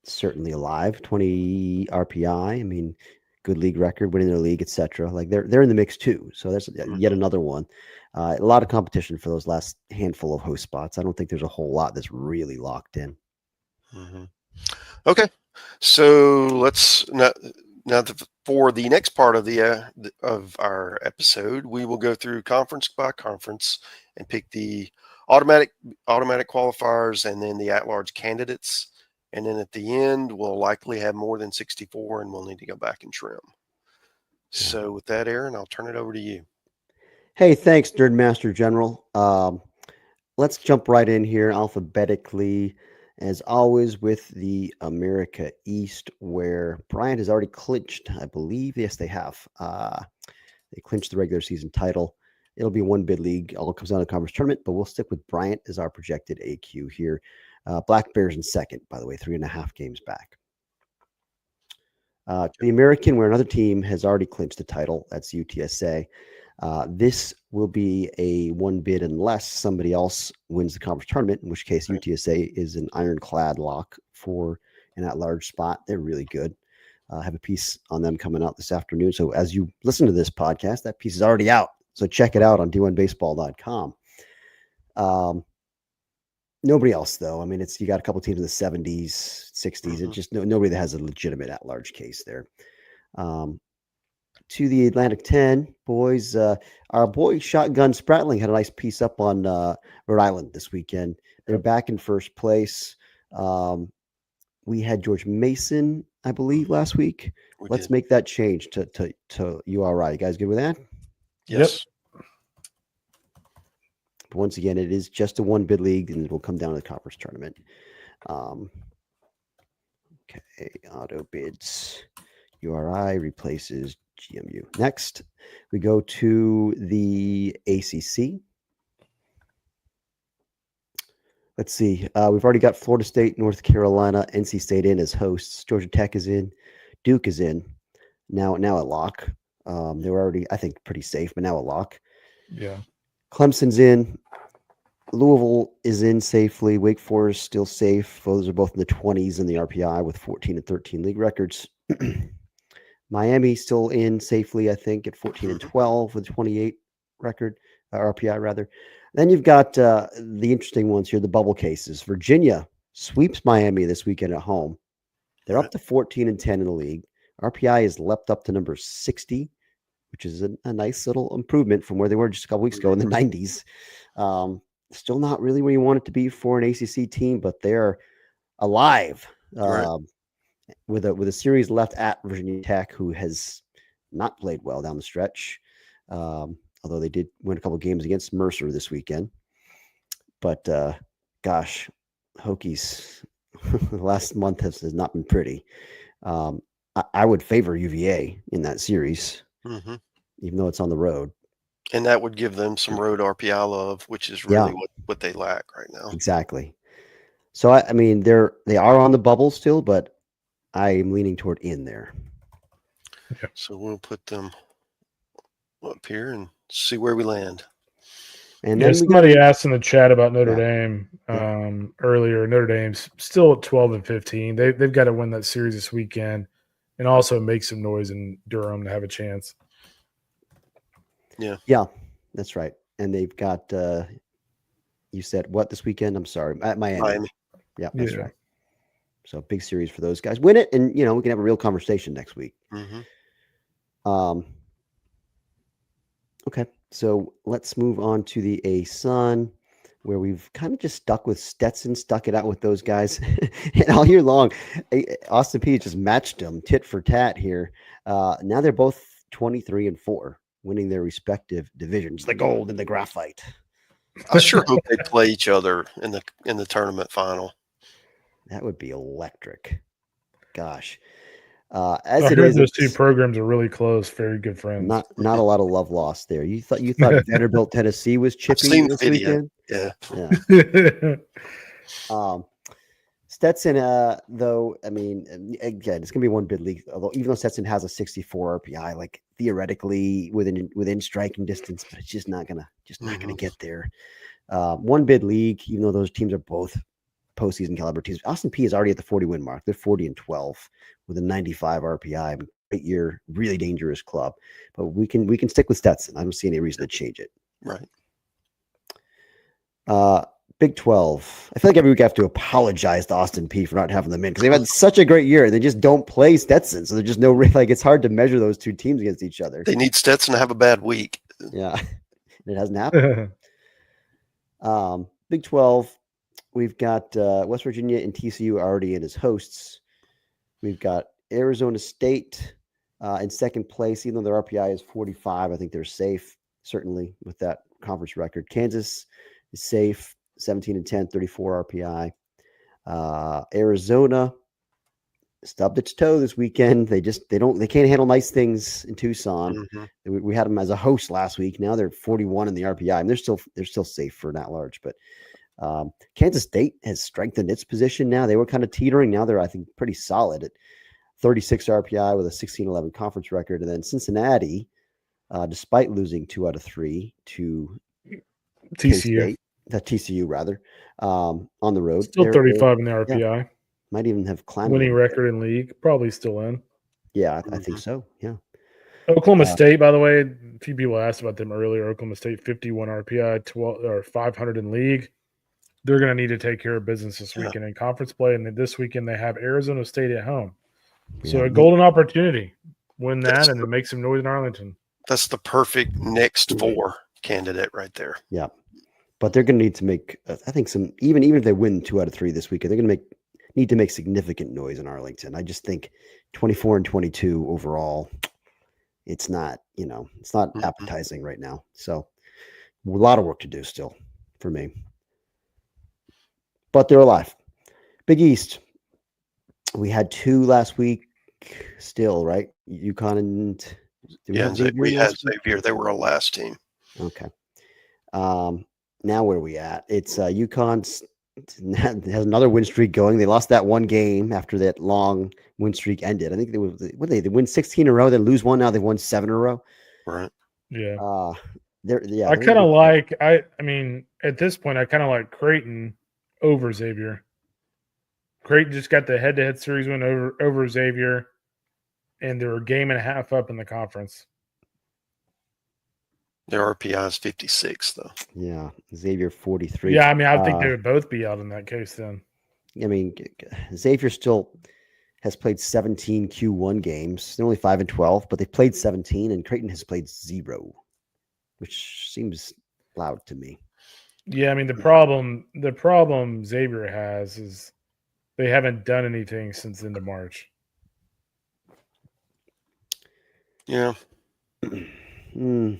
certainly alive. 20 RPI. I mean, good league record, winning their league, etc. Like they're in the mix too. So that's yet another one. A lot of competition for those last handful of host spots. I don't think there's a whole lot that's really locked in. Okay, so let's now for the next part of of our episode, we will go through conference by conference and pick the automatic qualifiers and then the at-large candidates. And then at the end, we'll likely have more than 64 and we'll need to go back and trim. So with that, Aaron, I'll turn it over to you. Hey, thanks, Nerdmaster General. let's jump right in here alphabetically, as always, with the America East, where Bryant has already clinched, I believe. Yes, they have. They clinched the regular season title. It'll be one bid league. All comes down to conference tournament, but we'll stick with Bryant as our projected AQ here. Black Bears in second, by the way, 3.5 games back. The American, where another team has already clinched the title, that's UTSA. This will be a one bid unless somebody else wins the conference tournament, in which case UTSA is an ironclad lock for an at-large spot. They're really good. I have a piece on them coming out this afternoon. So as you listen to this podcast, that piece is already out. So check it out on d1baseball.com. Nobody else, though. I mean, you got a couple teams in the 70s, 60s. It just nobody that has a legitimate at-large case there. To the Atlantic 10, boys, our boy Shotgun Spratling had a nice piece up on Rhode Island this weekend. They're back in first place. We had George Mason, I believe, last week. Let's make that change to URI. You guys good with that? Yes. But once again, it is just a one bid league, and it will come down to the conference tournament. Okay, auto bids. URI replaces GMU. Next, we go to the ACC. Let's see. We've already got Florida State, North Carolina, NC State in as hosts. Georgia Tech is in. Duke is in. Now at lock. They were already, I think, pretty safe, but now at lock. Yeah. Clemson's in. Louisville is in safely. Wake Forest still safe. Those are both in the 20s in the RPI with 14 and 13 league records. Miami still in safely, I think, at 14 and 12 with 28 record, RPI rather. Then you've got the interesting ones here, the bubble cases. Virginia sweeps Miami this weekend at home. They're up to 14 and 10 in the league. RPI has leapt up to number 60, which is a nice little improvement from where they were just a couple weeks ago in the 90s. Still not really where you want it to be for an ACC team, but they're alive. With a series left at Virginia Tech, who has not played well down the stretch, although they did win a couple games against Mercer this weekend. But gosh, Hokies last month has not been pretty. I would favor UVA in that series, even though it's on the road. And that would give them some road RPI love, which is really what they lack right now. Exactly. So, I mean, they are on the bubble still, but I'm leaning toward in there. Okay. So we'll put them up here and see where we land. And then somebody asked in the chat about Notre Dame earlier. Notre Dame's still at 12 and 15. They've got to win that series this weekend and also make some noise in Durham to have a chance. Yeah, that's right. And they've got you said what this weekend? I'm sorry, Miami. Yeah, that's right. So big series for those guys. Win it, and we can have a real conversation next week. Okay, so let's move on to the ASUN, where we've kind of just stuck with Stetson, stuck it out with those guys, and all year long, Austin Peay just matched them tit for tat here. Now they're both 23 and 4, winning their respective divisions, the gold and the graphite. I sure hope they play each other in the tournament final. That would be electric. Gosh. As I heard those two programs are really close, very good friends. Not a lot of love lost there. You thought Vanderbilt, Tennessee was chippy this weekend? Yeah. Stetson, though, I mean, again, it's gonna be one bid league. Although even though Stetson has a 64 RPI, like theoretically within striking distance, but it's just not gonna get there. One bid league, even though those teams are both postseason caliber teams. Austin Peay is already at the 40 win mark. They're 40 and 12 with a 95 RPI. Great year, really dangerous club. But we can stick with Stetson. I don't see any reason to change it. Right. Big 12. I feel like every week I have to apologize to Austin Peay for not having them in because they've had such a great year. They just don't play Stetson, so there's just no it's hard to measure those two teams against each other. They need Stetson to have a bad week. Yeah, it hasn't happened. Big 12. We've got West Virginia and TCU already in as hosts. We've got Arizona State in second place, even though their RPI is 45. I think they're safe, certainly, with that conference record. Kansas is safe. 17-10, 34 RPI. Arizona stubbed its toe this weekend. They can't handle nice things in Tucson. Mm-hmm. We had them as a host last week. Now they're 41 in the RPI, and they're still safe for an at-large. But Kansas State has strengthened its position now. They were kind of teetering. Now they're, I think, pretty solid at 36 RPI with a 16-11 conference record. And then Cincinnati, despite losing 2 out of 3 to TCU, TCU rather, on the road, still 35 in the RPI. Yeah, might even have climbed winning record in league, probably still in. Yeah, I think so. Yeah. Oklahoma State, by the way, a few people asked about them earlier. Oklahoma State 51 RPI, 12 or 500 in league. They're going to need to take care of business this weekend in conference play, and this weekend they have Arizona State at home. So a golden opportunity, win that, and then make some noise in Arlington. That's the perfect next 4 candidate right there. Yeah, but they're going to need to make, I think, some even if they win 2 out of 3 this weekend, they're going to need to make significant noise in Arlington. I just think 24-22 overall, it's not appetizing right now. So a lot of work to do still for me. But they're alive. Big East. We had 2 last week still, right? UConn and we had Xavier. They were a last team. Okay. Now where are we at? It's UConn has another win streak going. They lost that one game after that long win streak ended. I think they win 16 in a row, then lose one. Now they've won 7 in a row. Right. Yeah. I kind of like I mean at this point I kind of like Creighton over Xavier. Creighton just got the head-to-head series win over Xavier, and they were a game and a half up in the conference. Their RPI is 56, though. Yeah, Xavier 43. Yeah, I mean, I think they would both be out in that case then. I mean, Xavier still has played 17 Q1 games. They're only 5-12, but they've played 17, and Creighton has played 0, which seems loud to me. Yeah, I mean, the problem Xavier has is they haven't done anything since the end of March. Yeah. They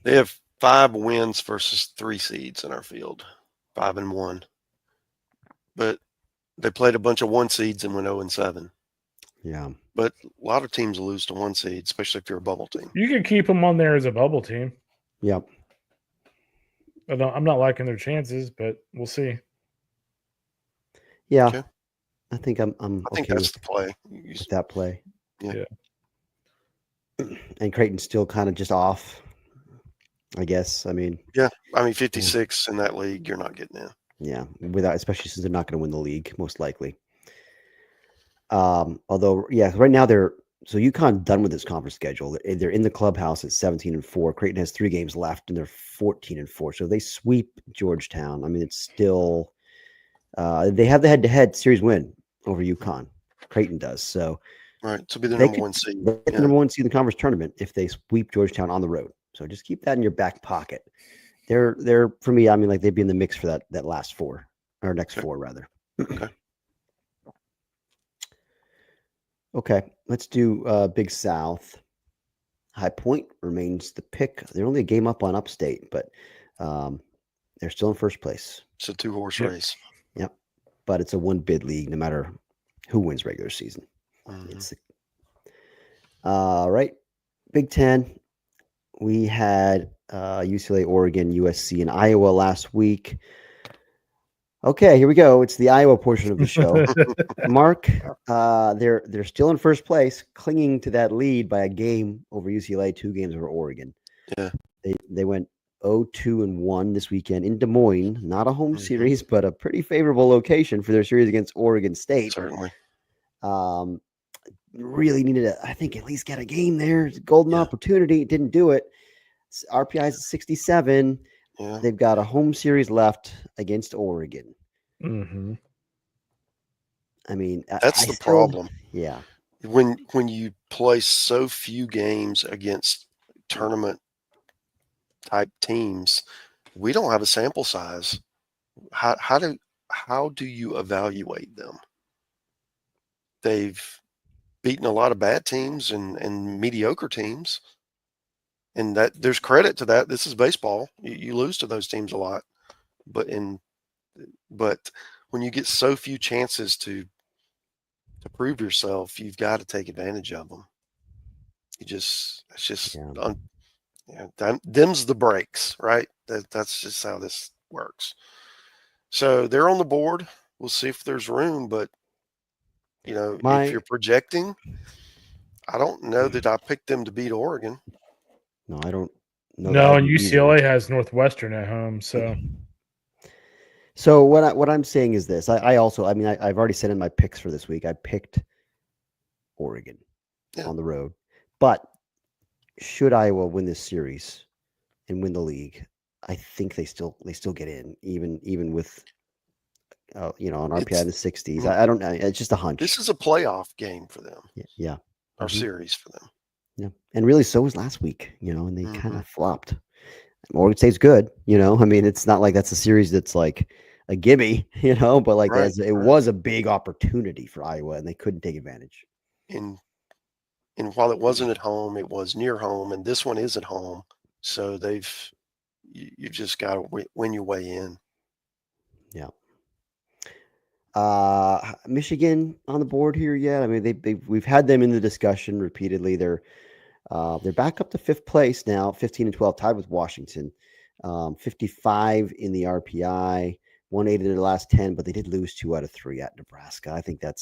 have 5 wins versus 3 seeds in our field, 5-1. But they played a bunch of 1 seeds and went 0-7. Yeah. But a lot of teams lose to 1 seed, especially if you're a bubble team. You can keep them on there as a bubble team. Yep. I'm not liking their chances, but we'll see. Yeah. Okay. I think I think that's the play. With that play. Yeah. And Creighton's still kind of just off, I guess. I mean, 56 in that league, you're not getting in. Yeah, especially since they're not going to win the league, most likely. Although, right now so UConn done with this conference schedule. They're in the clubhouse at 17-4. Creighton has 3 games left, and they're 14-4. So they sweep Georgetown. I mean, it's still they have the head-to-head series win over UConn. Creighton does. So right, to be the number 1 seed. They're the number 1 seed in the conference tournament if they sweep Georgetown on the road. So just keep that in your back pocket. They're for me. I mean, like they'd be in the mix for that last 4 or next 4 rather. Okay. Okay, let's do Big South. High Point remains the pick. They're only a game up on Upstate, but they're still in first place. It's a 2-horse race. Yep, but it's a 1-bid league, no matter who wins regular season. It's all right. Big Ten. We had UCLA, Oregon, USC, and Iowa last week. Okay, here we go. It's the Iowa portion of the show. Mark, they're still in first place, clinging to that lead by a game over UCLA, 2 games over Oregon. Yeah, they went 0-2-1 this weekend in Des Moines. Not a home series, but a pretty favorable location for their series against Oregon State. Certainly. Really needed to, I think, at least get a game there. Golden opportunity. Didn't do it. RPI is at 67. Yeah. They've got a home series left against Oregon. Mm-hmm. I mean, that's the problem. Yeah. When you play so few games against tournament type teams, we don't have a sample size. How do you evaluate them? They've beaten a lot of bad teams and mediocre teams. And that there's credit to that. This is baseball. You lose to those teams a lot, but But when you get so few chances to prove yourself, you've got to take advantage of them. It's just them's the breaks, right? That's just how this works. So they're on the board. We'll see if there's room, but if you're projecting, I don't know that I picked them to beat Oregon. No, I don't know. No, and UCLA has Northwestern at home, so. So what I'm saying is this. I've already said in my picks for this week, I picked Oregon on the road. But should Iowa win this series and win the league, I think they still get in, even with an RPI in the 60s. I don't know. It's just a hunch. This is a playoff game for them. Yeah. Our series for them. Yeah. And really so was last week, and they kind of flopped. Oregon State's good, it's not like that's a series that's like a gimme, but like it was a big opportunity for Iowa and they couldn't take advantage. And while it wasn't at home, it was near home, and this one is at home. So you've just got to win your way in. Yeah. Michigan on the board here yet? I mean, we've had them in the discussion repeatedly. They're back up to 5th place now, 15-12, tied with Washington. 55 in the RPI, 180 in their last 10, but they did lose 2 out of 3 at Nebraska. I think they're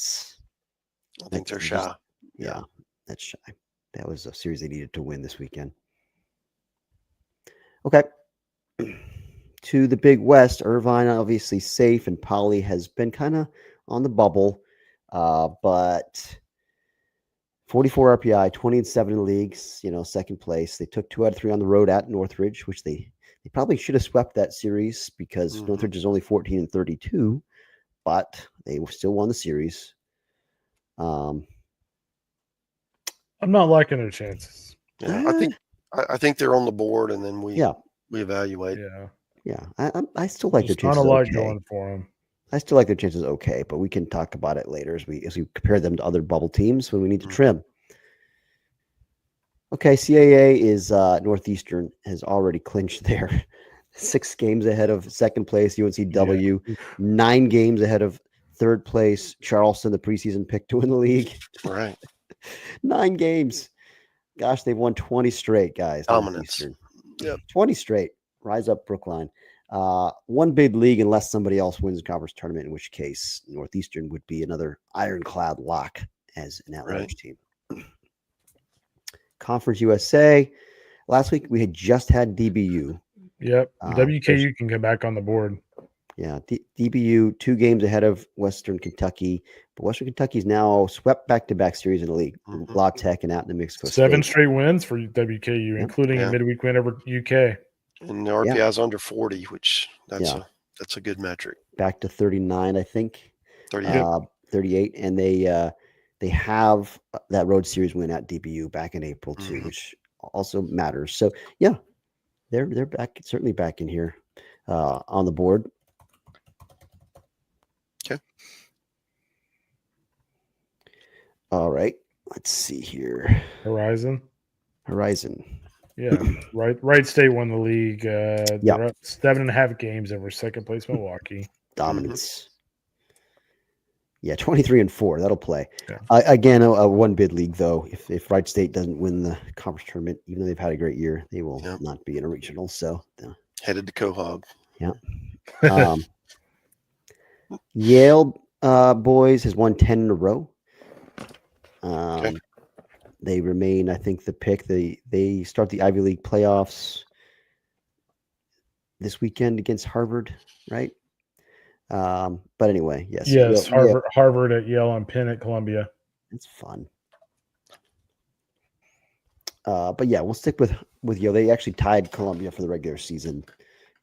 shy. Yeah, that's shy. That was a series they needed to win this weekend. Okay. To the Big West, Irvine obviously safe, and Poly has been kind of on the bubble, but 44 RPI, 20-7 in the leagues, 2nd place. They took 2 out of 3 on the road at Northridge, which they probably should have swept that series because Northridge is only 14-32, but they still won the series. I'm not liking their chances. Yeah, I think they're on the board, and then we evaluate. Yeah. I still like their chances. Not a lot going for them. I still like their chances okay, but we can talk about it later as we compare them to other bubble teams when we need to trim. Okay, CAA is Northeastern has already clinched there. 6 games ahead of 2nd place, UNCW. 9 games ahead of 3rd place, Charleston, the preseason pick to win the league. Right. 9 games. Gosh, they've won 20 straight, guys. Dominance. Yep. 20 straight. Rise up, Brookline. 1 bid league unless somebody else wins the conference tournament, in which case Northeastern would be another ironclad lock as an at-large team. Conference USA. Last week we had just had DBU. Yep. WKU can come back on the board. Yeah. DBU 2 games ahead of Western Kentucky, but Western Kentucky's now swept back-to-back series in the league. La Tech and out in New Mexico 7 State. straight wins for WKU, including a midweek win over UK. And the RPI is under 40, which that's a good metric. Back to 39, I think. 38. 38, and they have that road series win at DBU back in April too, which also matters. So yeah, they're back, certainly back in here on the board. Okay. All right. Let's see here. Horizon. Yeah, Wright State won the league. They're up 7.5 games over 2nd place Milwaukee. Dominance. Yeah, 23-4. That'll play. Yeah. Again, a 1 bid league though. If Wright State doesn't win the conference tournament, even though they've had a great year, they will not be in a regional. So headed to Quahog. Yeah. Yale boys has won 10 in a row. They remain, I think, the pick. They start the Ivy League playoffs this weekend against Harvard, right? But anyway, yes. Yes, Harvard at Yale and Penn at Columbia. It's fun. But yeah, we'll stick with Yale. They actually tied Columbia for the regular season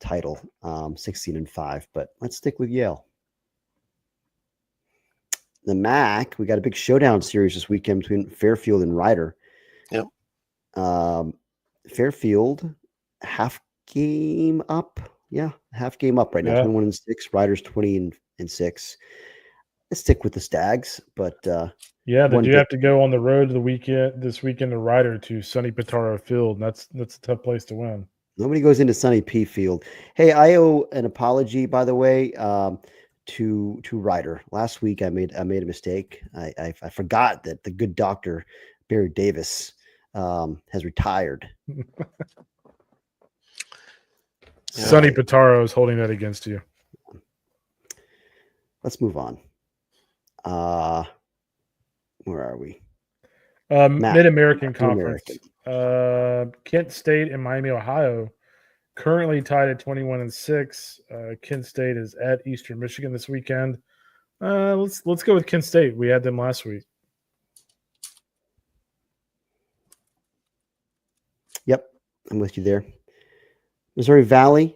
title, 16-5. But let's stick with Yale. The MAC, we got a big showdown series this weekend between Fairfield and Rider. Yep. Fairfield, half game up. Yeah, half game up right now. 21-6. Rider's 20-6. Let's stick with the Stags, but they do have to go on the road this weekend to Rider to Sonny Pitaro Field. And that's a tough place to win. Nobody goes into Sunny P Field. Hey, I owe an apology, by the way, to Ryder. Last week I made a mistake. I forgot that the good doctor Barry Davis has retired. Sonny Pitaro is holding that against you. Let's move on. Where are we? Mid-American Conference. Kent State and Miami, Ohio, currently tied at 21-6. Kent State is at Eastern Michigan this weekend. Let's go with Kent State. We had them last week. Yep, I'm with you there. Missouri Valley.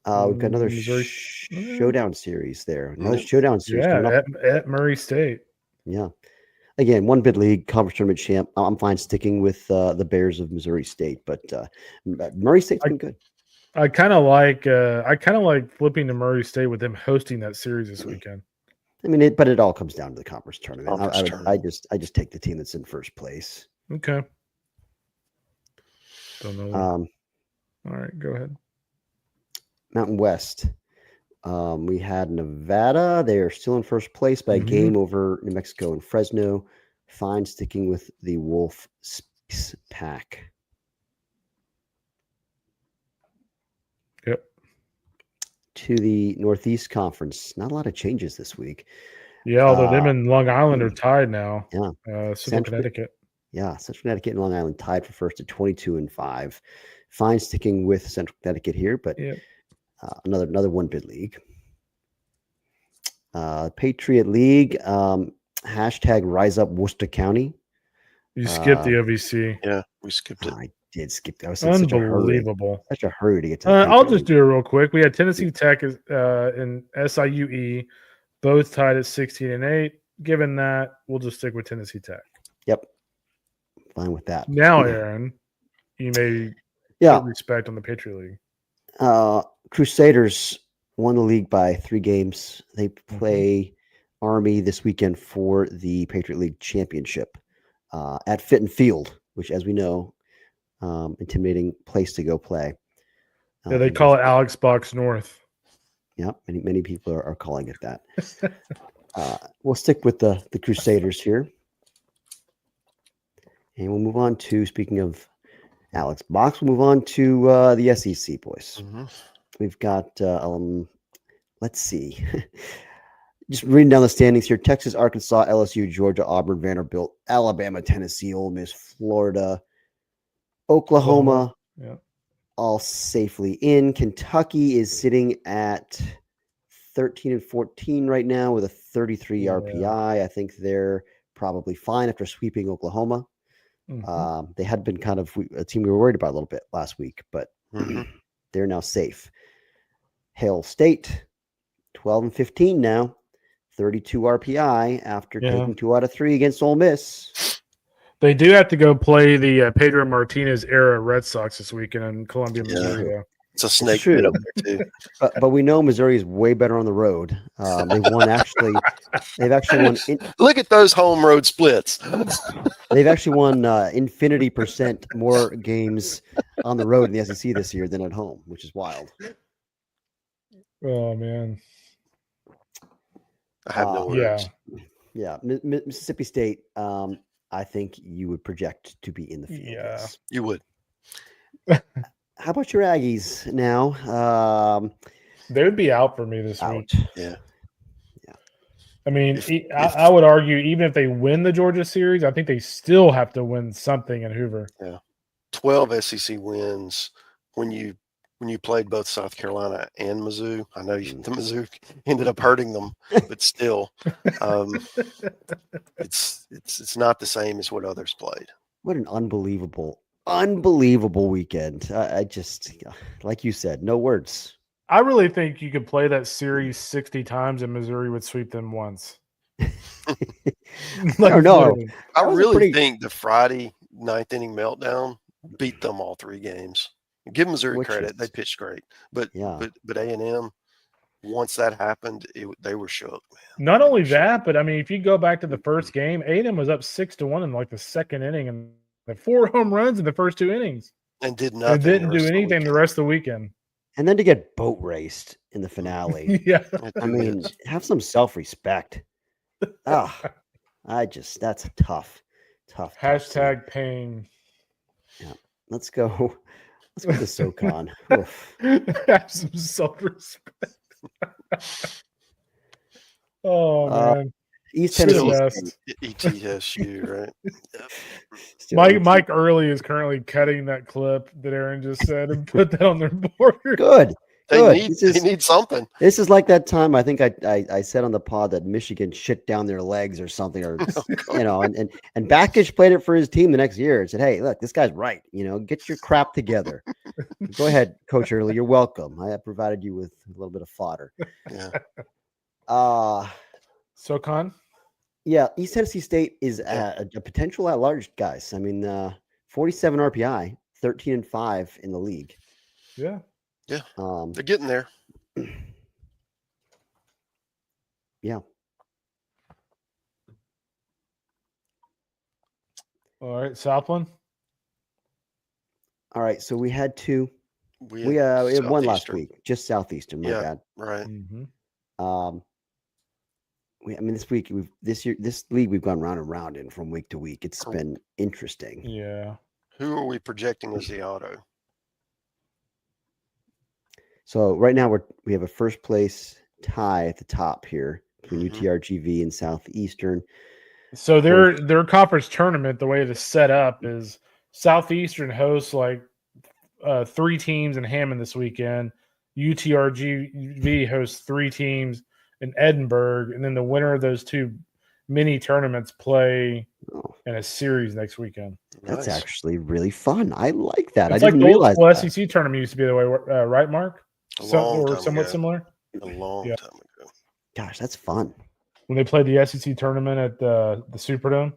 We've got another showdown series there. Another showdown series. Yeah, at Murray State. Yeah. Again, one bid league, conference tournament champ. I'm fine sticking with the Bears of Missouri State, but Murray State's been good. I kind of like flipping to Murray State with them hosting that series this weekend. I mean, but it all comes down to the conference tournament. I just take the team that's in first place. Okay. Don't know. All right, go ahead. Mountain West. We had Nevada. They are still in first place by a game over New Mexico and Fresno. Fine sticking with the Wolf Space Pack. Yep. To the Northeast Conference. Not a lot of changes this week. Yeah, although them and Long Island are tied now. Yeah. Central Connecticut. Yeah, Central Connecticut and Long Island tied for first at 22-5. Fine sticking with Central Connecticut here, but another one bid league. Patriot League. Hashtag Rise Up Worcester County. You skipped the OVC. Yeah, we skipped it. I did skip that. I was unbelievable. Such a hurry to get to I'll just do it real quick. We had Tennessee Tech and SIUE both tied at 16-8. Given that, we'll just stick with Tennessee Tech. Yep. Fine with that. Now, Aaron, you may put respect on the Patriot League. Crusaders won the league by 3 games. They play Army this weekend for the Patriot League championship at Fitt Field, which, as we know, intimidating place to go play. Yeah, they call it Alex Box North. Yeah, many people are calling it that. We'll stick with the Crusaders here. And we'll move on to, speaking of Alex Box, we'll move on to the SEC, boys. We've got, let's see. Just reading down the standings here. Texas, Arkansas, LSU, Georgia, Auburn, Vanderbilt, Alabama, Tennessee, Ole Miss, Florida, Oklahoma, all safely in. Kentucky is sitting at 13-14 right now with a 33 RPI. I think they're probably fine after sweeping Oklahoma. They had been kind of a team we were worried about a little bit last week, but they're now safe. Hail State, 12-15 now, 32 RPI after taking 2 out of 3 against Ole Miss. They do have to go play the Pedro Martinez era Red Sox this weekend in Columbia, Missouri. It's a snake pit up there too. But we know Missouri is way better on the road. They've actually won. Look at those home road splits. They've actually won infinity % more games on the road in the SEC this year than at home, which is wild. Oh man, I have no words. Yeah. Mississippi State. I think you would project to be in the field. Yeah, you would. How about your Aggies now? They would be out for me this week. Yeah. I mean, I would argue even if they win the Georgia series, I think they still have to win something in Hoover. Yeah. 12 SEC wins when you played both South Carolina and Mizzou. I know the Mizzou ended up hurting them, but still, it's not the same as what others played. What an unbelievable weekend. I just, like you said, no words. I really think you could play that series 60 times and Missouri would sweep them once. I really think the Friday 9th inning meltdown beat them all 3 games. Give Missouri credit; they pitched great, but A&M, once that happened, they were shook. Man. Not only that, but I mean, if you go back to the first game, A&M was up 6-1 in like the second inning, and the 4 home runs in the first 2 innings. And did nothing. It didn't do anything the rest of the weekend. And then to get boat raced in the finale. Yeah. I mean, have some self-respect. That's tough. Hashtag pain. Yeah. Let's go to SoCon. Have some self-respect. Oh man. East Tennessee ETSU, right? Mike Early is currently cutting that clip that Aaron just said and put that on their board. Good. They need something. This is like that time I think I said on the pod that Michigan shit down their legs or something, or and Backish played it for his team the next year and said, "Hey, look, this guy's right. Get your crap together." Go ahead, Coach Early. You're welcome. I have provided you with a little bit of fodder. Yeah. SoCon. Yeah, East Tennessee State is a potential at large, guys. I mean, 47 RPI, 13-5 in the league. Yeah. Yeah. They're getting there. Yeah. All right, Southland. All right, so we had two. We had one last week, just Southeastern. My bad. Right. Mm-hmm. This league we've gone round and round in from week to week. It's been interesting. Yeah. Who are we projecting as the auto? So right now we have a first place tie at the top here between UTRGV and Southeastern. So their conference tournament, the way it is set up is Southeastern hosts like 3 teams in Hammond this weekend. UTRGV hosts 3 teams in Edinburgh, and then the winner of those 2 mini tournaments play in a series next weekend. That's actually really fun. I like that. It's I didn't realize the SEC tournament used to be the way, right, Mark? Somewhat similar. A long time ago. Gosh, that's fun. When they played the SEC tournament at the Superdome.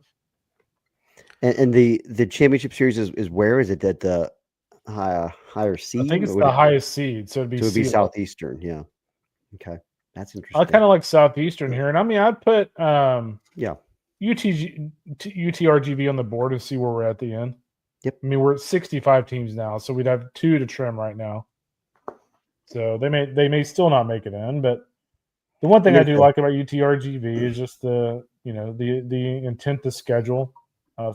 And the championship series is where? Is it at the higher seed? I think it's the highest seed, so it'd be Southeastern. Yeah. Okay, that's interesting. I kind of like Southeastern here, and I mean, I'd put UTRGV on the board to see where we're at the end. Yep. I mean, we're at 65 teams now, so we'd have 2 to trim right now. So they may still not make it in, but the one thing I do like about UTRGV is just the intent to schedule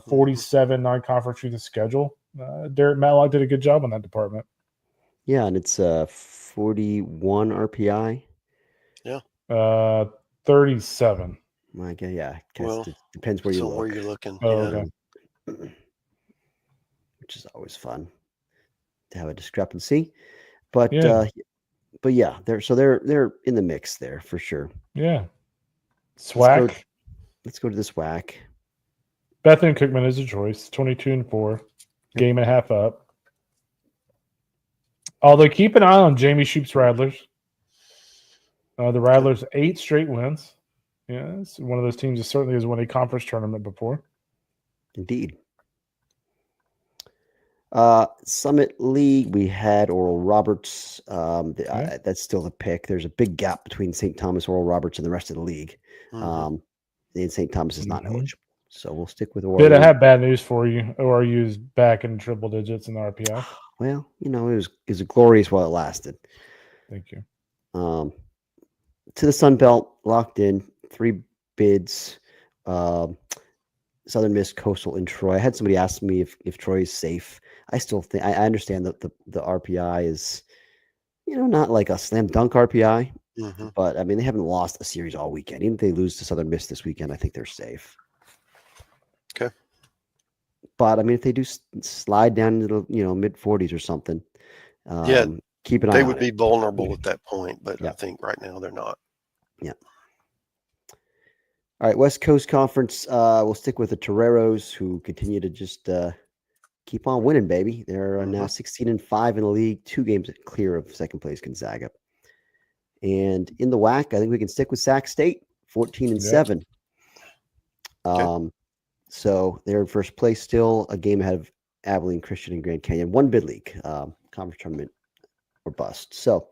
47 non-conference through the schedule. Derek Matlock did a good job on that department. Yeah, and it's 41 RPI. Yeah. 37. My God, yeah. It depends where you look. Where you're looking. Okay. Which is always fun to have a discrepancy, but yeah, they're in the mix there for sure. Yeah. SWAC. Let's go to the SWAC. Bethany Cookman is a choice. 22-4, game and a half up. Although keep an eye on Jamie Shoop's Rattlers. The Rattlers 8 straight wins. Yeah, it's one of those teams that certainly has won a conference tournament before. Indeed. Summit League, we had Oral Roberts. That's still the pick. There's a big gap between St. Thomas, Oral Roberts, and the rest of the league. And St. Thomas is not eligible, so we'll stick with Oral. Did I have bad news for you? ORU is back in triple digits in the RPI. Well, it was glorious while it lasted. Thank you. To the Sun Belt, locked in 3 bids. Southern Miss, Coastal, and Troy. I had somebody ask me if Troy is safe. I still think I understand that the RPI is, not like a slam dunk RPI, but I mean they haven't lost a series all weekend. Even if they lose to Southern Miss this weekend, I think they're safe. Okay. But I mean, if they do slide down into the mid 40s or something, keep an eye. They would be vulnerable at that point, but I think right now they're not. Yeah. All right, West Coast Conference. We'll stick with the Toreros, who continue to just keep on winning, baby. They're now 16-5 in the league, 2 games clear of second place Gonzaga. And in the WAC, I think we can stick with Sac State, 14-7. Okay. So they're in first place still, a game ahead of Abilene Christian and Grand Canyon. 1 bid league, conference tournament or bust. So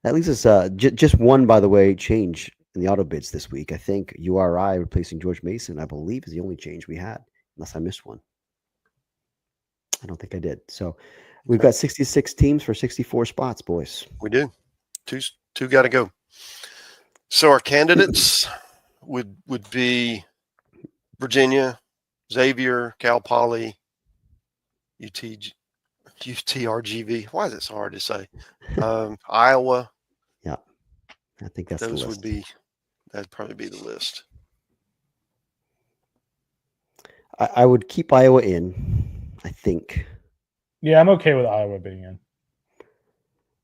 that leaves us just one, by the way, change in the auto bids this week. I think URI replacing George Mason, I believe, is the only change we had, unless I missed one. I don't think I did. So We've got 66 teams for 64 spots, boys. We do. Two got to go. So our candidates would be Virginia, Xavier, Cal Poly, UTRGV. Why is it so hard to say? Iowa. Yeah, I think that's the list. That'd probably be the list. I would keep Iowa in, I think. Yeah, I'm okay with Iowa being in.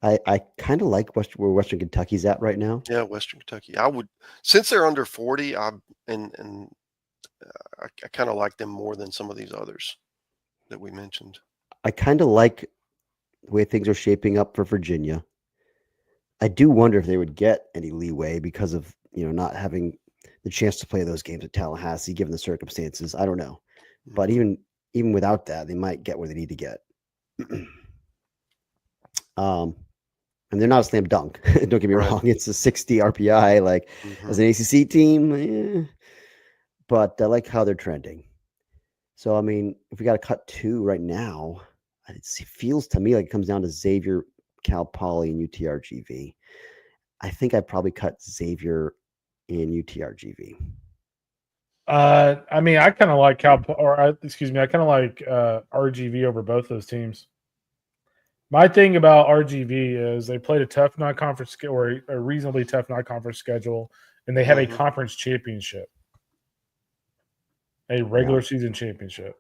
I kind of like where Western Kentucky's at right now. Yeah, Western Kentucky. I would, since they're under 40, I kind of like them more than some of these others that we mentioned. I kind of like the way things are shaping up for Virginia. I do wonder if they would get any leeway because of not having the chance to play those games at Tallahassee, given the circumstances. I don't know, but even without that, they might get where they need to get. And they're not a slam dunk. Don't get me wrong; it's a 60 RPI, like as an ACC team. But I like how they're trending. So I mean, if we got to cut two right now, it feels to me like it comes down to Xavier, Cal Poly, and UTRGV. I think I'd probably cut Xavier in UTRGV. I mean, I kind of like I kind of like RGV over both those teams. My thing about RGV is they played a tough non-conference or a reasonably tough non-conference schedule, and they have a conference championship, a regular season championship.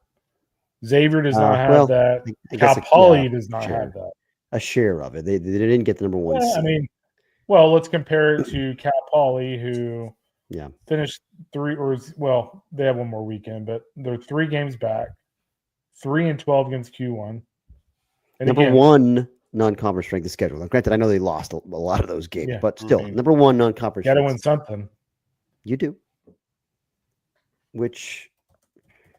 Xavier does not have that. Cal Poly does not have that. A share of it. They didn't get the number one seed. I mean, well, let's compare it to Cal Poly, who finished they have one more weekend, but they're 3 games back, 3-12 against Q1. And number one non-conference strength of schedule. Now, granted, I know they lost a lot of those games, but still, number one non-conference. Got to win something. You do.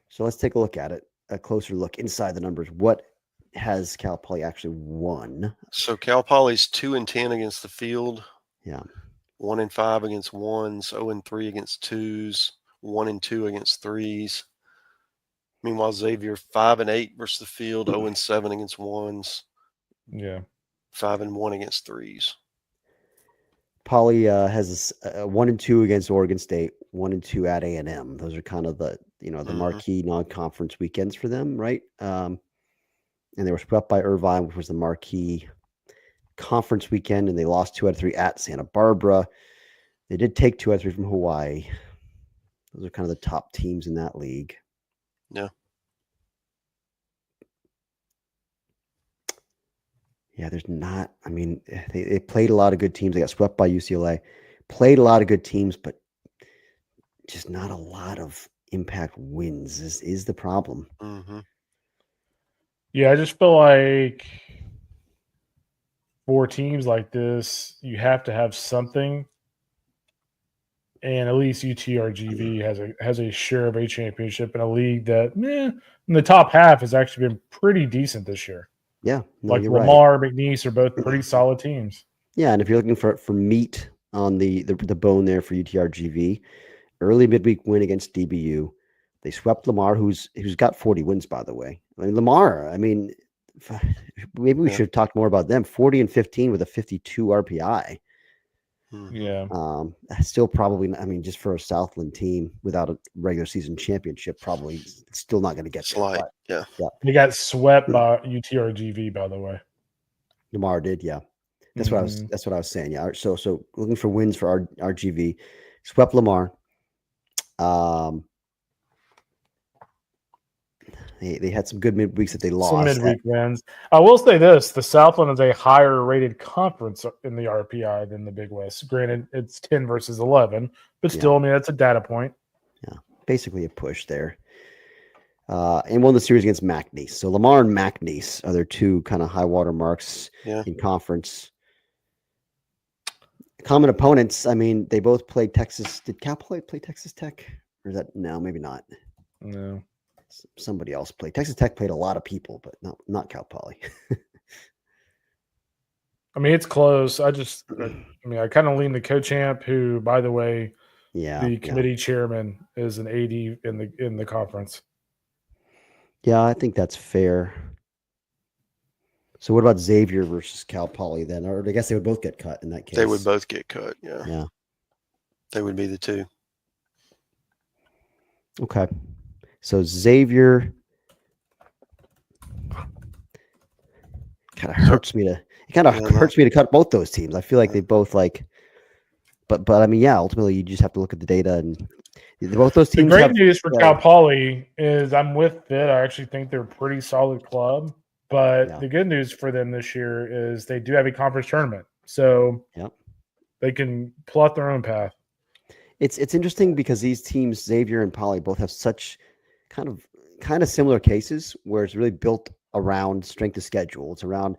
So let's take a look at it. A closer look inside the numbers. What has Cal Poly actually won? So Cal Poly's 2-10 against the field. Yeah. 1-5 against ones, 0-3 against twos, 1-2 against threes. Meanwhile, Xavier 5-8 versus the field, 0-7 against ones. Yeah. 5-1 against threes. Poly has a 1-2 against Oregon State, 1-2 at A&M. Those are kind of the the marquee non-conference weekends for them, right? And they were swept by Irvine, which was the marquee conference weekend, and they lost 2 out of 3 at Santa Barbara. They did take 2 out of 3 from Hawaii. Those are kind of the top teams in that league. Yeah. Yeah, there's not. I mean, they played a lot of good teams. They got swept by UCLA. Played a lot of good teams, but just not a lot of impact wins is the problem. Yeah, I just feel like for teams like this, you have to have something. And at least UTRGV has a share of a championship in a league that, in the top half has actually been pretty decent this year. Yeah, like Lamar, McNeese are both pretty solid teams. Yeah, and if you're looking for meat on the bone there for UTRGV, early midweek win against DBU. They swept Lamar, who's got 40 wins, by the way. I mean, Lamar, maybe we should have talked more about them. 40-15 with a 52 RPI. Yeah. Still probably, just for a Southland team without a regular season championship, probably still not going to get slide. Yeah. They got swept by UTRGV, by the way. Lamar did, yeah. That's what I was saying. Yeah. So looking for wins for RGV, swept Lamar. They had some good midweeks that they lost. Some midweek wins. I will say this: the Southland is a higher rated conference in the RPI than the Big West. Granted, it's 10 versus 11, but still, that's a data point. Yeah, basically a push there. And won the series against McNeese. So Lamar and McNeese are their 2 kind of high water marks in conference. Common opponents. They both played Texas. Did Cal play Texas Tech? Or is that no? Maybe not. No. Somebody else played. Texas Tech played a lot of people, but not Cal Poly. It's close. I kind of lean the co-champ, who, by the way, the committee chairman is an AD in the conference. Yeah, I think that's fair. So what about Xavier versus Cal Poly then? Or I guess they would both get cut in that case. They would both get cut. Yeah. Yeah. They would be the two. Okay. So Xavier kind of hurts me to hurts me to cut both those teams. I feel like they both but I mean, yeah, ultimately you just have to look at the data and both those teams. The great news for Cal Poly is I'm with Fitt. I actually think they're a pretty solid club. But the good news for them this year is they do have a conference tournament. So they can plot their own path. It's interesting because these teams, Xavier and Poly, both have such kind of similar cases where it's really built around strength of schedule. It's around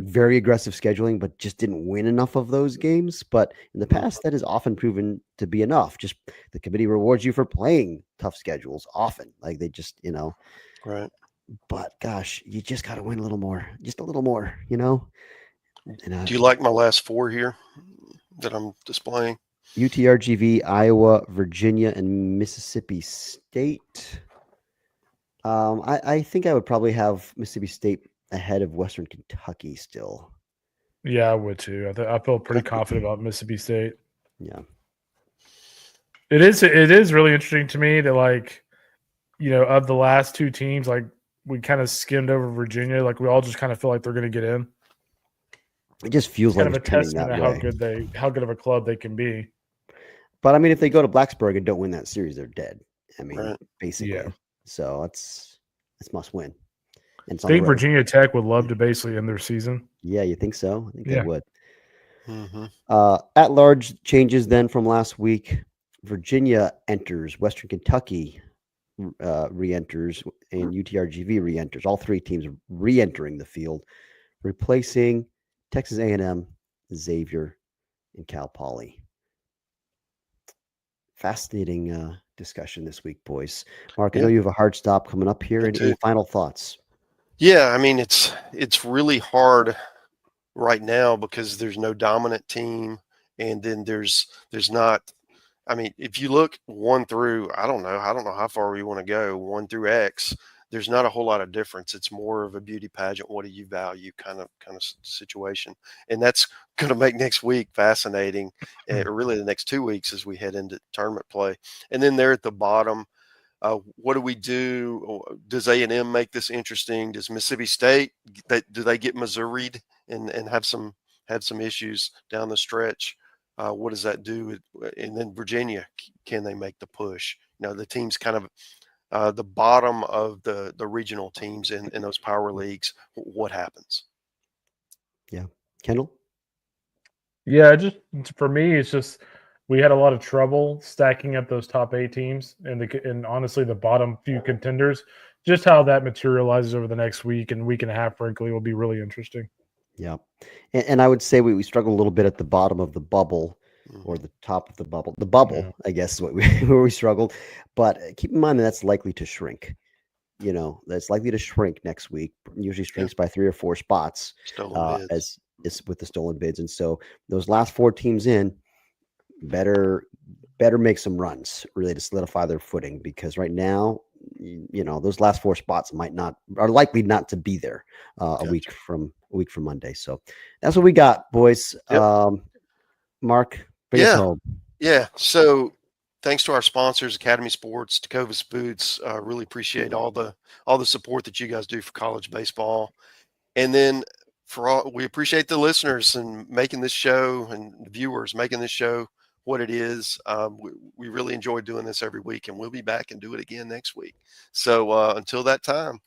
very aggressive scheduling, but just didn't win enough of those games. But in the past, that has often proven to be enough. Just the committee rewards you for playing tough schedules often. Like they just, Right. But gosh, you just got to win a little more, just a little more, Do you like my last four here that I'm displaying? UTRGV, Iowa, Virginia, and Mississippi State. I think I would probably have Mississippi State ahead of Western Kentucky still. Yeah, I would too. I feel pretty confident about Mississippi State. Yeah. It is really interesting to me that of the last two teams, we kind of skimmed over Virginia. We all just kind of feel like they're going to get in. It just feels kind like of a testament to how good of a club they can be. But I mean, if they go to Blacksburg and don't win that series, they're dead. I mean, basically. Yeah. So it's must win. And I think Virginia Tech would love to basically end their season. Yeah, you think so? I think they would. Mm-hmm. At large changes then from last week. Virginia enters, Western Kentucky re-enters, and UTRGV re-enters. All three teams are re-entering the field, replacing Texas A&M, Xavier, and Cal Poly. Fascinating discussion this week, boys. Mark, I know you have a hard stop coming up here. Any final thoughts? Yeah, I mean, it's really hard right now because there's no dominant team, and then there's not. I mean, if you look 1 through, I don't know how far we want to go, 1 through X. There's not a whole lot of difference. It's more of a beauty pageant. What do you value kind of situation, and that's going to make next week fascinating, or really the next 2 weeks as we head into tournament play. And then there at the bottom, what do we do? Does A&M make this interesting? Does Mississippi State do they get Missouri'd and have some issues down the stretch? What does that do? And then Virginia, can they make the push? The teams kind of the bottom of the regional teams in those power leagues. What happens? Yeah, Kendall. Yeah, just for me, it's just we had a lot of trouble stacking up those top 8 teams and honestly the bottom few contenders. Just how that materializes over the next week and week and a half, frankly, will be really interesting. Yeah. And I would say we struggle a little bit at the bottom of the bubble or the top of the bubble. The bubble, I guess, is where we struggled. But keep in mind that's likely to shrink. That's likely to shrink next week. Usually shrinks by 3 or 4 spots as is with the stolen bids. And so those last 4 teams in better make some runs really to solidify their footing, because right now, those last 4 spots are likely not to be there a week from Monday. So that's what we got, boys. Yep. Mark, bring us home. Yeah. So thanks to our sponsors, Academy Sports, Tecovas Boots. Really appreciate all the support that you guys do for college baseball. And then we appreciate the listeners and making this show, and the viewers making this show what it is. We really enjoy doing this every week, and we'll be back and do it again next week. So until that time,